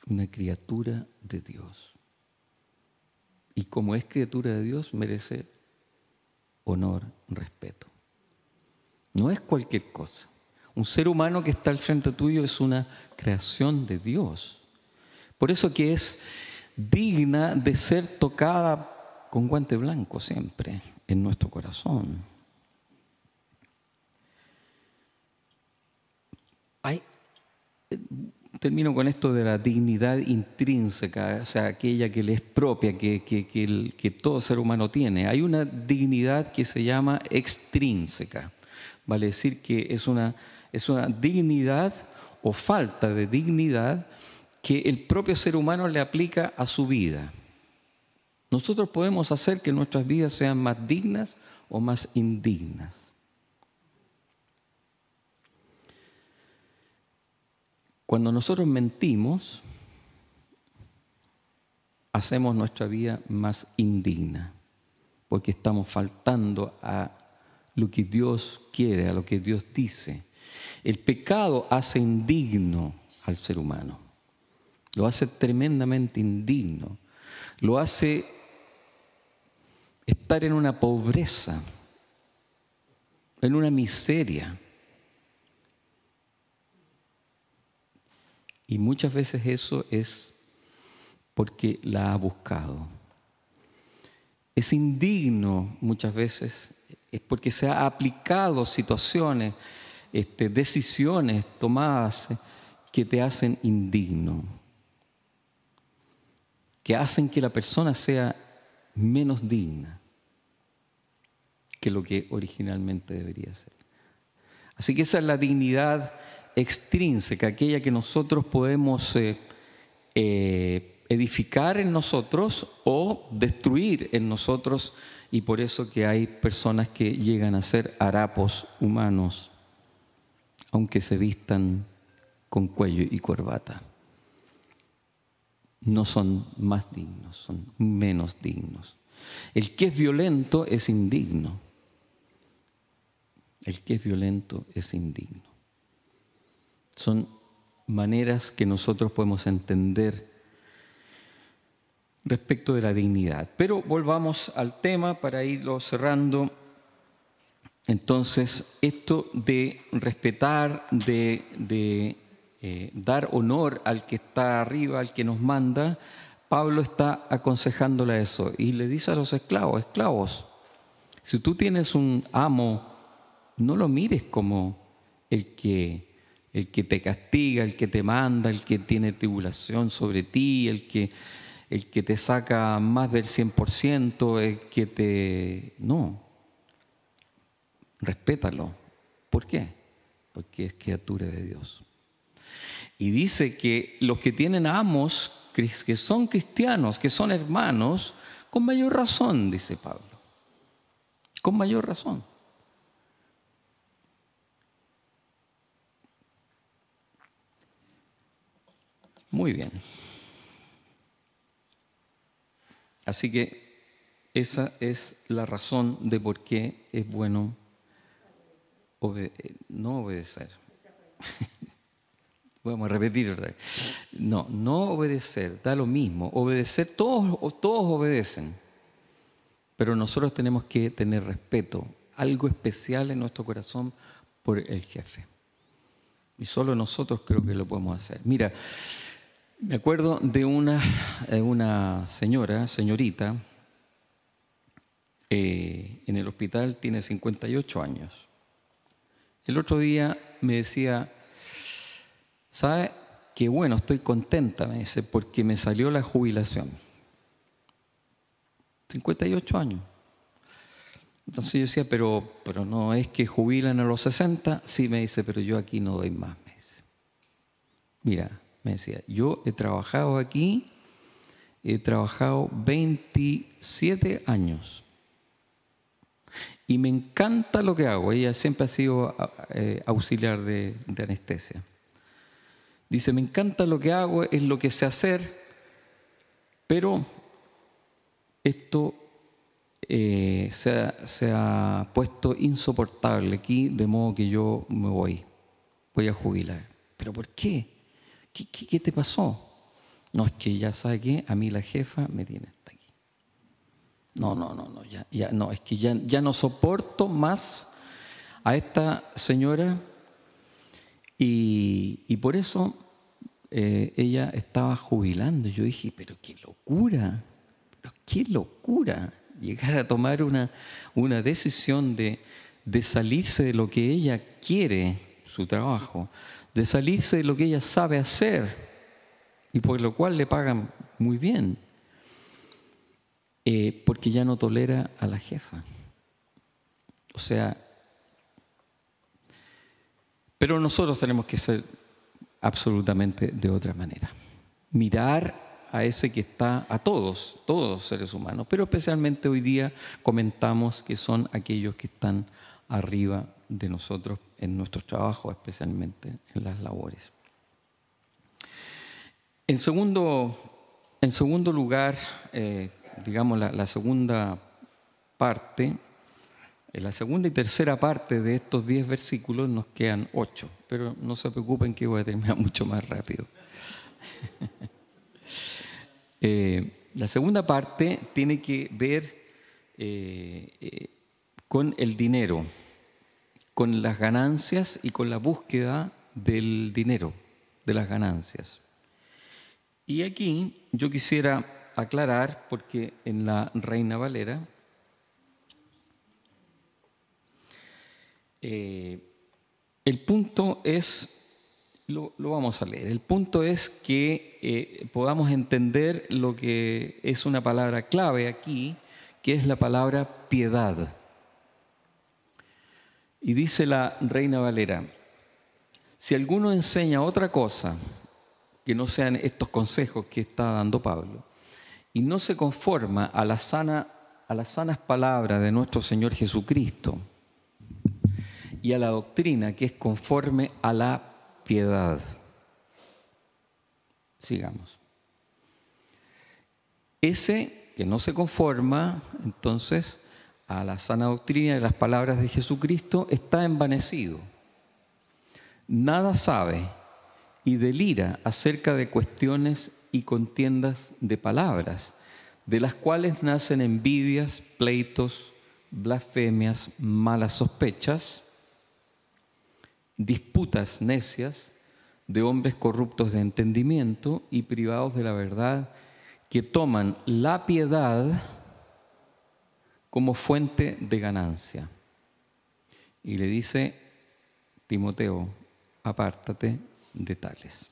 Una criatura de Dios. Y como es criatura de Dios, merece honor, respeto. No es cualquier cosa. Un ser humano que está al frente tuyo es una creación de Dios. Por eso que es digna de ser tocada con guante blanco siempre en nuestro corazón. Termino con esto de la dignidad intrínseca, o sea, aquella que le es propia, que todo ser humano tiene. Hay una dignidad que se llama extrínseca. Vale decir que es una dignidad o falta de dignidad que el propio ser humano le aplica a su vida. Nosotros podemos hacer que nuestras vidas sean más dignas o más indignas. Cuando nosotros mentimos, hacemos nuestra vida más indigna, porque estamos faltando a lo que Dios quiere, a lo que Dios dice. El pecado hace indigno al ser humano, lo hace tremendamente indigno, lo hace estar en una pobreza, en una miseria. Y muchas veces eso es porque la ha buscado. Es indigno muchas veces, es porque se ha aplicado situaciones, decisiones tomadas que te hacen indigno, que hacen que la persona sea menos digna que lo que originalmente debería ser. Así que esa es la dignidad extrínseca, aquella que nosotros podemos edificar en nosotros o destruir en nosotros, y por eso que hay personas que llegan a ser harapos humanos, aunque se vistan con cuello y corbata. No son más dignos, son menos dignos. El que es violento es indigno. El que es violento es indigno. Son maneras que nosotros podemos entender respecto de la dignidad. Pero volvamos al tema para irlo cerrando. Entonces, esto de respetar, de dar honor al que está arriba, al que nos manda, Pablo está aconsejándole eso y le dice a los esclavos, si tú tienes un amo, no lo mires como el que te castiga, el que te manda, el que tiene tribulación sobre ti, el que te saca más del 100%, el que te... No, respétalo. ¿Por qué? Porque es criatura de Dios. Y dice que los que tienen amos, que son cristianos, que son hermanos, con mayor razón, dice Pablo. Con mayor razón. Muy bien. Así que esa es la razón de por qué es bueno no obedecer. Vamos a repetir otra vez. No obedecer, da lo mismo. Obedecer, todos obedecen. Pero nosotros tenemos que tener respeto, algo especial en nuestro corazón por el jefe. Y solo nosotros creo que lo podemos hacer. Mira, me acuerdo de una señorita, en el hospital, tiene 58 años. El otro día me decía, ¿sabe? Qué bueno, estoy contenta, me dice, porque me salió la jubilación. 58 años. Entonces yo decía, pero no es que jubilan a los 60. Sí, me dice, pero yo aquí no doy más, me dice. Mira, me decía, yo he trabajado aquí, he trabajado 27 años. Y me encanta lo que hago. Ella siempre ha sido auxiliar de anestesia. Dice, me encanta lo que hago, es lo que sé hacer, Pero esto se ha puesto insoportable aquí, de modo que yo me voy a jubilar. ¿Pero por qué? ¿Qué te pasó? No, es que ya sabe qué, a mí la jefa me tiene hasta aquí. No, no, es que ya no soporto más a esta señora y por eso ella estaba jubilando. Yo dije, pero qué locura llegar a tomar una decisión de salirse de lo que ella quiere, su trabajo, de salirse de lo que ella sabe hacer y por lo cual le pagan muy bien, porque ya no tolera a la jefa. O sea, pero nosotros tenemos que ser absolutamente de otra manera. Mirar a ese que está, a todos seres humanos, pero especialmente hoy día comentamos que son aquellos que están arriba de nosotros en nuestros trabajos, especialmente en las labores. En segundo lugar, digamos la segunda parte, en la segunda y tercera parte de estos 10 versículos nos quedan 8, pero no se preocupen que voy a terminar mucho más rápido. La segunda parte tiene que ver con el dinero, con las ganancias y con la búsqueda del dinero, de las ganancias. Y aquí yo quisiera aclarar, porque en la Reina Valera el punto es, lo vamos a leer, el punto es que podamos entender lo que es una palabra clave aquí, que es la palabra piedad. Y dice la Reina Valera, si alguno enseña otra cosa que no sean estos consejos que está dando Pablo, y no se conforma a las sanas palabras de nuestro Señor Jesucristo y a la doctrina que es conforme a la piedad. Sigamos. Ese que no se conforma, entonces, a la sana doctrina de las palabras de Jesucristo está envanecido. Nada sabe y delira acerca de cuestiones y contiendas de palabras, de las cuales nacen envidias, pleitos, blasfemias, malas sospechas, disputas necias de hombres corruptos de entendimiento y privados de la verdad, que toman la piedad como fuente de ganancia. Y le dice, Timoteo, apártate de tales.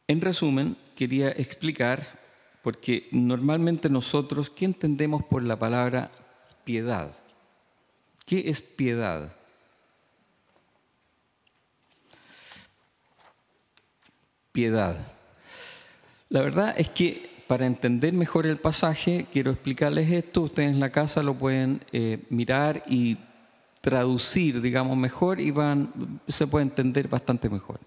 En resumen, quería explicar, porque normalmente nosotros, ¿qué entendemos por la palabra piedad? ¿Qué es piedad? Piedad. La verdad es que para entender mejor el pasaje, quiero explicarles esto. Ustedes en la casa lo pueden mirar y traducir, digamos, mejor y se puede entender bastante mejor.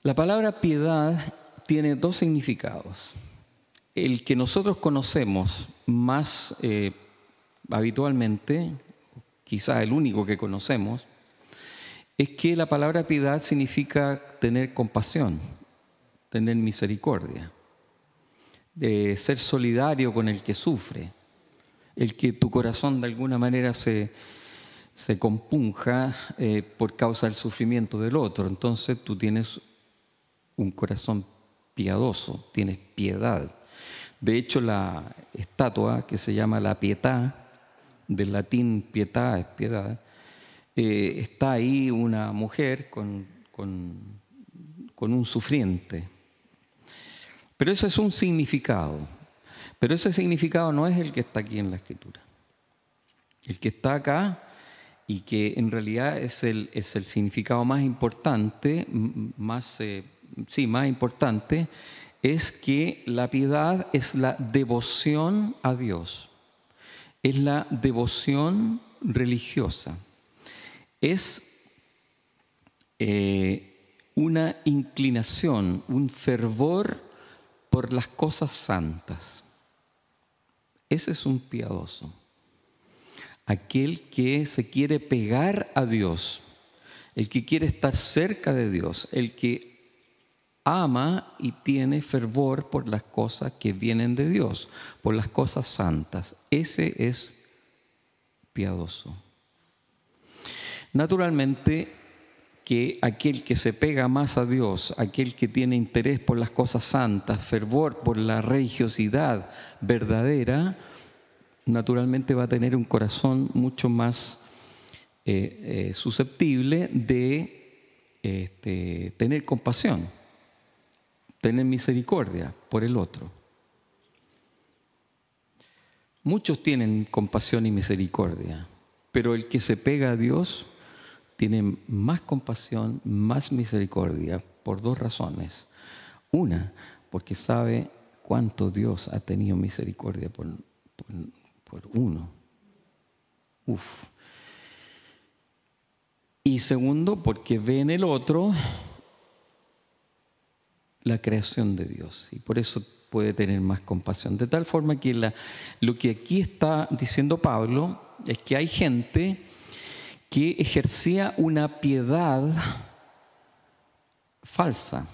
La palabra piedad tiene dos significados. El que nosotros conocemos más habitualmente, quizás el único que conocemos, es que la palabra piedad significa tener compasión, tener misericordia, de ser solidario con el que sufre, el que tu corazón de alguna manera se compunja por causa del sufrimiento del otro. Entonces tú tienes un corazón piadoso, tienes piedad. De hecho, la estatua que se llama la Pietà, del latín pietà es piedad, está ahí una mujer con un sufriente. Pero eso es un significado. Pero ese significado no es el que está aquí en la Escritura. El que está acá y que en realidad es el significado más importante, más importante, es que la piedad es la devoción a Dios. Es la devoción religiosa. es una inclinación, un fervor por las cosas santas. Ese es un piadoso. Aquel que se quiere pegar a Dios, el que quiere estar cerca de Dios, el que ama y tiene fervor por las cosas que vienen de Dios, por las cosas santas. Ese es piadoso. Naturalmente que aquel que se pega más a Dios, aquel que tiene interés por las cosas santas, fervor por la religiosidad verdadera, naturalmente va a tener un corazón mucho más susceptible de tener compasión, tener misericordia por el otro. Muchos tienen compasión y misericordia, pero el que se pega a Dios tiene más compasión, más misericordia, por dos razones. Una, porque sabe cuánto Dios ha tenido misericordia por uno. Uf. Y segundo, porque ve en el otro la creación de Dios. Y por eso puede tener más compasión. De tal forma que lo que aquí está diciendo Pablo es que hay gente que ejercía una piedad falsa.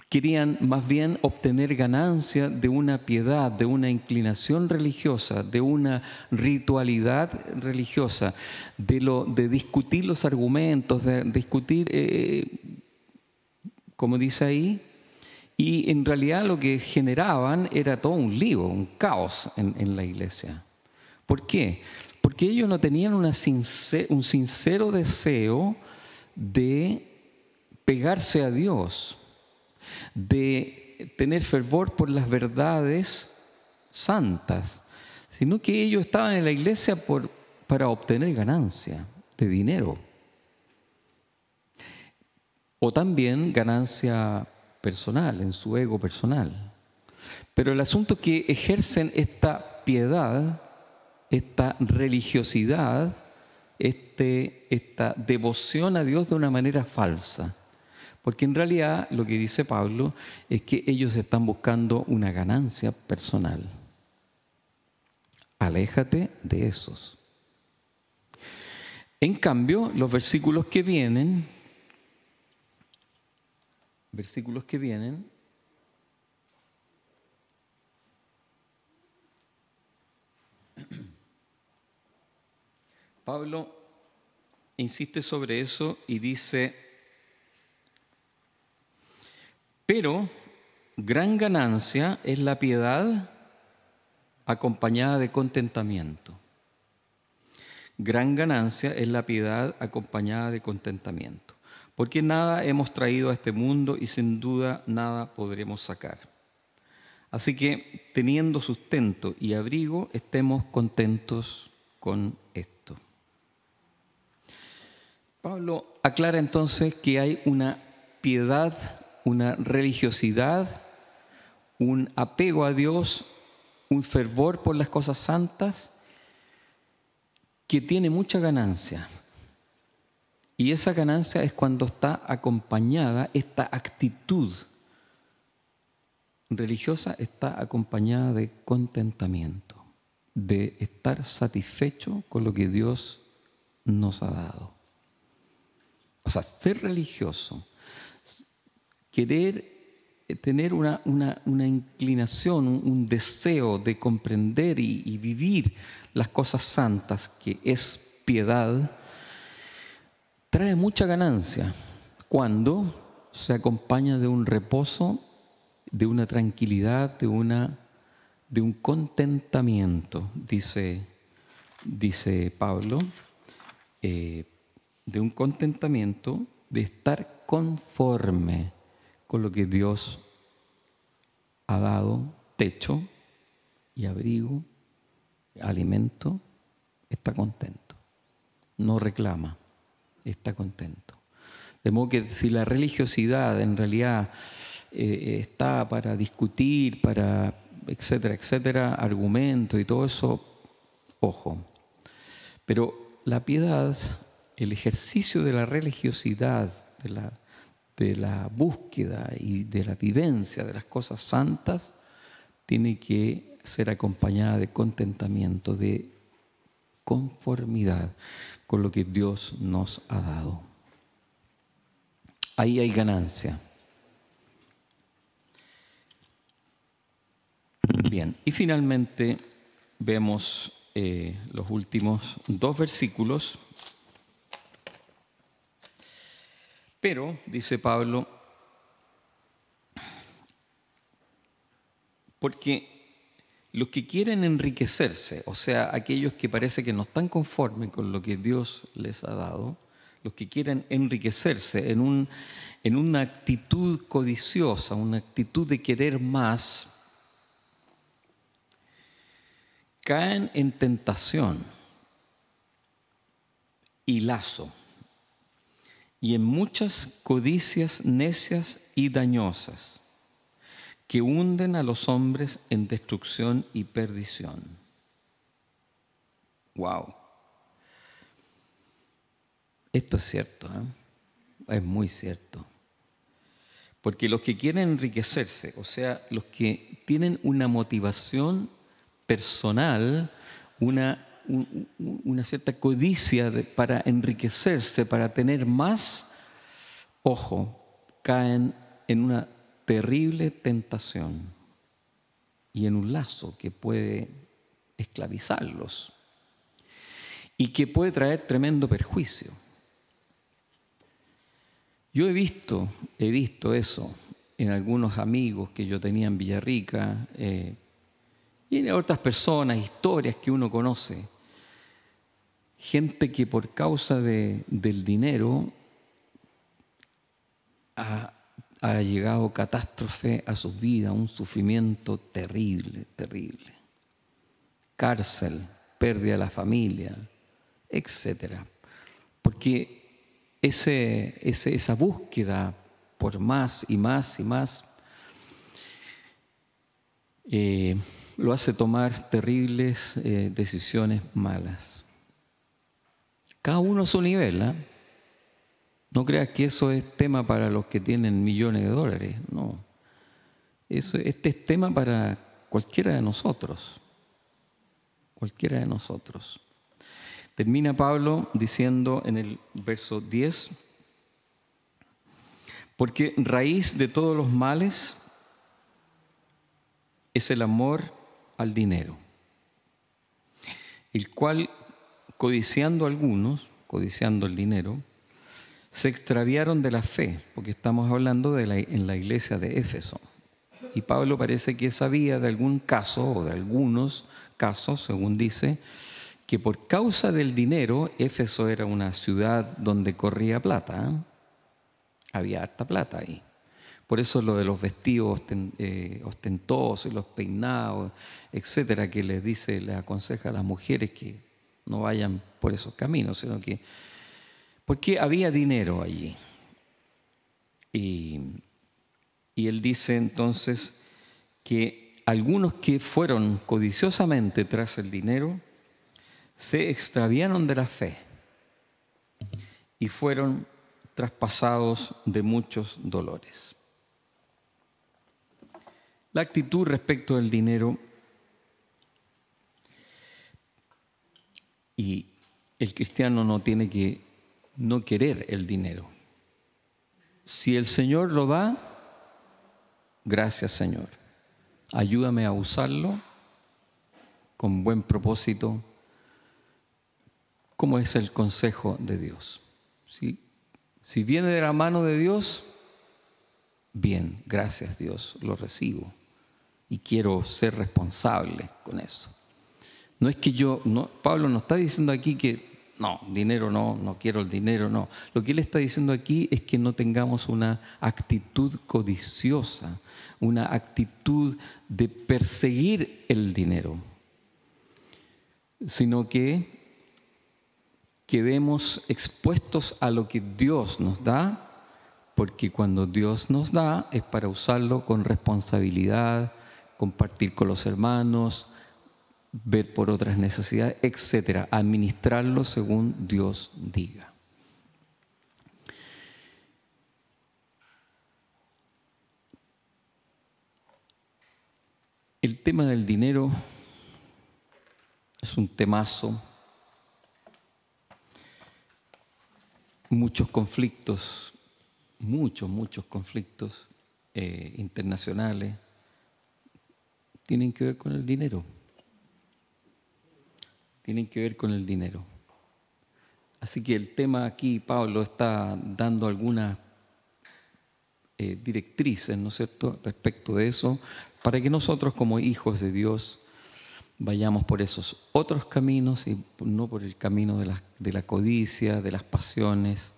Querían más bien obtener ganancia de una piedad, de una inclinación religiosa, de una ritualidad religiosa, de discutir los argumentos, de discutir, como dice ahí, y en realidad lo que generaban era todo un lío, un caos en la iglesia. ¿Por qué? Porque ellos no tenían un sincero deseo de pegarse a Dios, de tener fervor por las verdades santas, sino que ellos estaban en la iglesia para obtener ganancia de dinero, o también ganancia personal, en su ego personal. Pero el asunto es que ejercen esta piedad, esta religiosidad, esta devoción a Dios de una manera falsa. Porque en realidad lo que dice Pablo es que ellos están buscando una ganancia personal. Aléjate de esos. En cambio, los versículos que vienen, Pablo insiste sobre eso y dice: pero gran ganancia es la piedad acompañada de contentamiento. Gran ganancia es la piedad acompañada de contentamiento. Porque nada hemos traído a este mundo y sin duda nada podremos sacar. Así que, teniendo sustento y abrigo, estemos contentos con esto. Pablo aclara entonces que hay una piedad, una religiosidad, un apego a Dios, un fervor por las cosas santas que tiene mucha ganancia. Y esa ganancia es cuando está acompañada, esta actitud religiosa está acompañada de contentamiento, de estar satisfecho con lo que Dios nos ha dado. O sea, ser religioso, querer tener una inclinación, un deseo de comprender y vivir las cosas santas, que es piedad, trae mucha ganancia cuando se acompaña de un reposo, de una tranquilidad, de un contentamiento, dice Pablo, de un contentamiento de estar conforme con lo que Dios ha dado, techo y abrigo, alimento, está contento, no reclama, está contento. De modo que si la religiosidad en realidad está para discutir, para etcétera, etcétera, argumentos y todo eso, ojo. Pero la piedad, el ejercicio de la religiosidad, de la búsqueda y de la vivencia de las cosas santas, tiene que ser acompañada de contentamiento, de conformidad con lo que Dios nos ha dado. Ahí hay ganancia. Bien, y finalmente vemos los últimos 2 versículos. Pero, dice Pablo, porque los que quieren enriquecerse, o sea, aquellos que parece que no están conformes con lo que Dios les ha dado, los que quieren enriquecerse en una actitud codiciosa, una actitud de querer más, caen en tentación y lazo, y en muchas codicias necias y dañosas, que hunden a los hombres en destrucción y perdición. ¡Wow! Esto es cierto, ¿eh? Es muy cierto. Porque los que quieren enriquecerse, o sea, los que tienen una motivación personal, una cierta codicia para enriquecerse, para tener más, ojo, caen en una terrible tentación y en un lazo que puede esclavizarlos y que puede traer tremendo perjuicio. Yo he visto eso en algunos amigos que yo tenía en Villarrica y en otras personas, historias que uno conoce. Gente que por causa del dinero ha llegado catástrofe a sus vidas, un sufrimiento terrible, terrible. Cárcel, pérdida de la familia, etc. Porque esa búsqueda por más y más y más lo hace tomar terribles decisiones malas. Cada uno a su nivel, ¿eh? No creas que eso es tema para los que tienen millones de dólares, no. Este es tema para cualquiera de nosotros. Cualquiera de nosotros. Termina Pablo diciendo en el verso 10, porque raíz de todos los males es el amor al dinero, el cual, codiciando el dinero, se extraviaron de la fe, porque estamos hablando en la iglesia de Éfeso. Y Pablo parece que sabía de algún caso, o de algunos casos, según dice, que por causa del dinero, Éfeso era una ciudad donde corría plata, ¿eh? Había harta plata ahí. Por eso lo de los vestidos ostentosos, los peinados, etcétera, que le aconseja a las mujeres que no vayan por esos caminos, sino que porque había dinero allí. Y él dice entonces que algunos que fueron codiciosamente tras el dinero se extraviaron de la fe y fueron traspasados de muchos dolores. La actitud respecto del dinero, y el cristiano no tiene que no querer el dinero. Si el Señor lo da, gracias Señor. Ayúdame a usarlo con buen propósito, como es el consejo de Dios. ¿Sí? Si viene de la mano de Dios, bien, gracias Dios, lo recibo. Y quiero ser responsable con eso. No es que Pablo no está diciendo aquí que no, dinero no quiero el dinero, no. Lo que él está diciendo aquí es que no tengamos una actitud codiciosa, una actitud de perseguir el dinero, sino que quedemos expuestos a lo que Dios nos da, porque cuando Dios nos da es para usarlo con responsabilidad, compartir con los hermanos, ver por otras necesidades, etcétera. Administrarlo según Dios diga. El tema del dinero es un temazo. Muchos conflictos, muchos conflictos internacionales tienen que ver con el dinero. Tienen que ver con el dinero. Así que el tema aquí, Pablo está dando algunas directrices, ¿no es cierto?, respecto de eso, para que nosotros como hijos de Dios vayamos por esos otros caminos y no por el camino de la codicia, de las pasiones,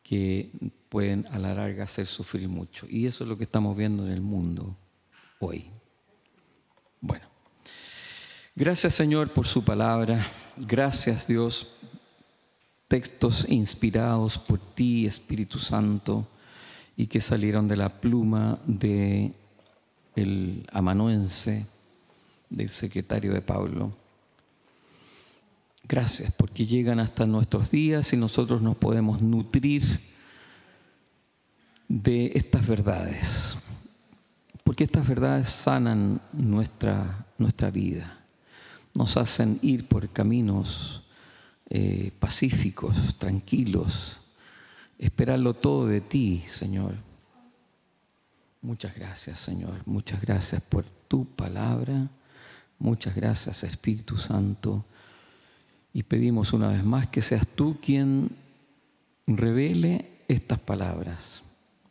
que pueden a la larga hacer sufrir mucho. Y eso es lo que estamos viendo en el mundo hoy. Bueno, gracias Señor por su palabra. Gracias Dios, textos inspirados por ti, Espíritu Santo, y que salieron de la pluma del amanuense, del secretario de Pablo. Gracias porque llegan hasta nuestros días y nosotros nos podemos nutrir de estas verdades, porque estas verdades sanan nuestra vida, nos hacen ir por caminos pacíficos, tranquilos, esperarlo todo de ti, Señor. Muchas gracias, Señor. Muchas gracias por tu palabra. Muchas gracias, Espíritu Santo. Y pedimos una vez más que seas tú quien revele estas palabras,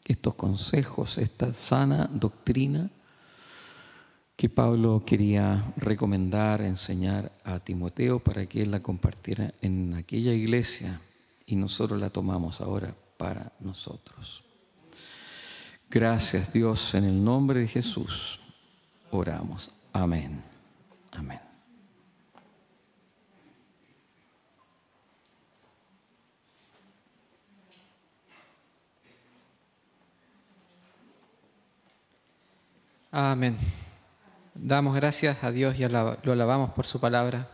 estos consejos, esta sana doctrina que Pablo quería recomendar, enseñar a Timoteo para que él la compartiera en aquella iglesia. Y nosotros la tomamos ahora para nosotros. Gracias Dios, en el nombre de Jesús oramos. Amén. Amén. Amén. Damos gracias a Dios y lo alabamos por su palabra,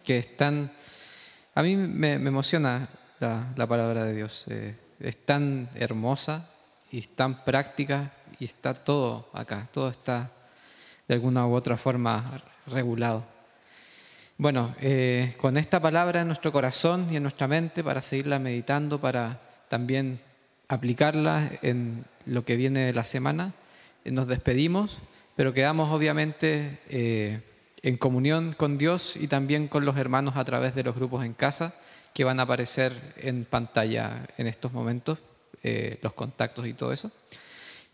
que es tan... A mí me emociona la palabra de Dios. Es tan hermosa y es tan práctica y está todo acá. Todo está de alguna u otra forma regulado. Bueno, con esta palabra en nuestro corazón y en nuestra mente para seguirla meditando, para también aplicarla en lo que viene de la semana, nos despedimos, pero quedamos obviamente en comunión con Dios y también con los hermanos a través de los grupos en casa que van a aparecer en pantalla en estos momentos, los contactos y todo eso.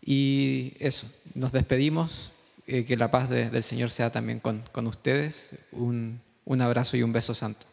Y eso, nos despedimos, que la paz del Señor sea también con ustedes. Un abrazo y un beso santo.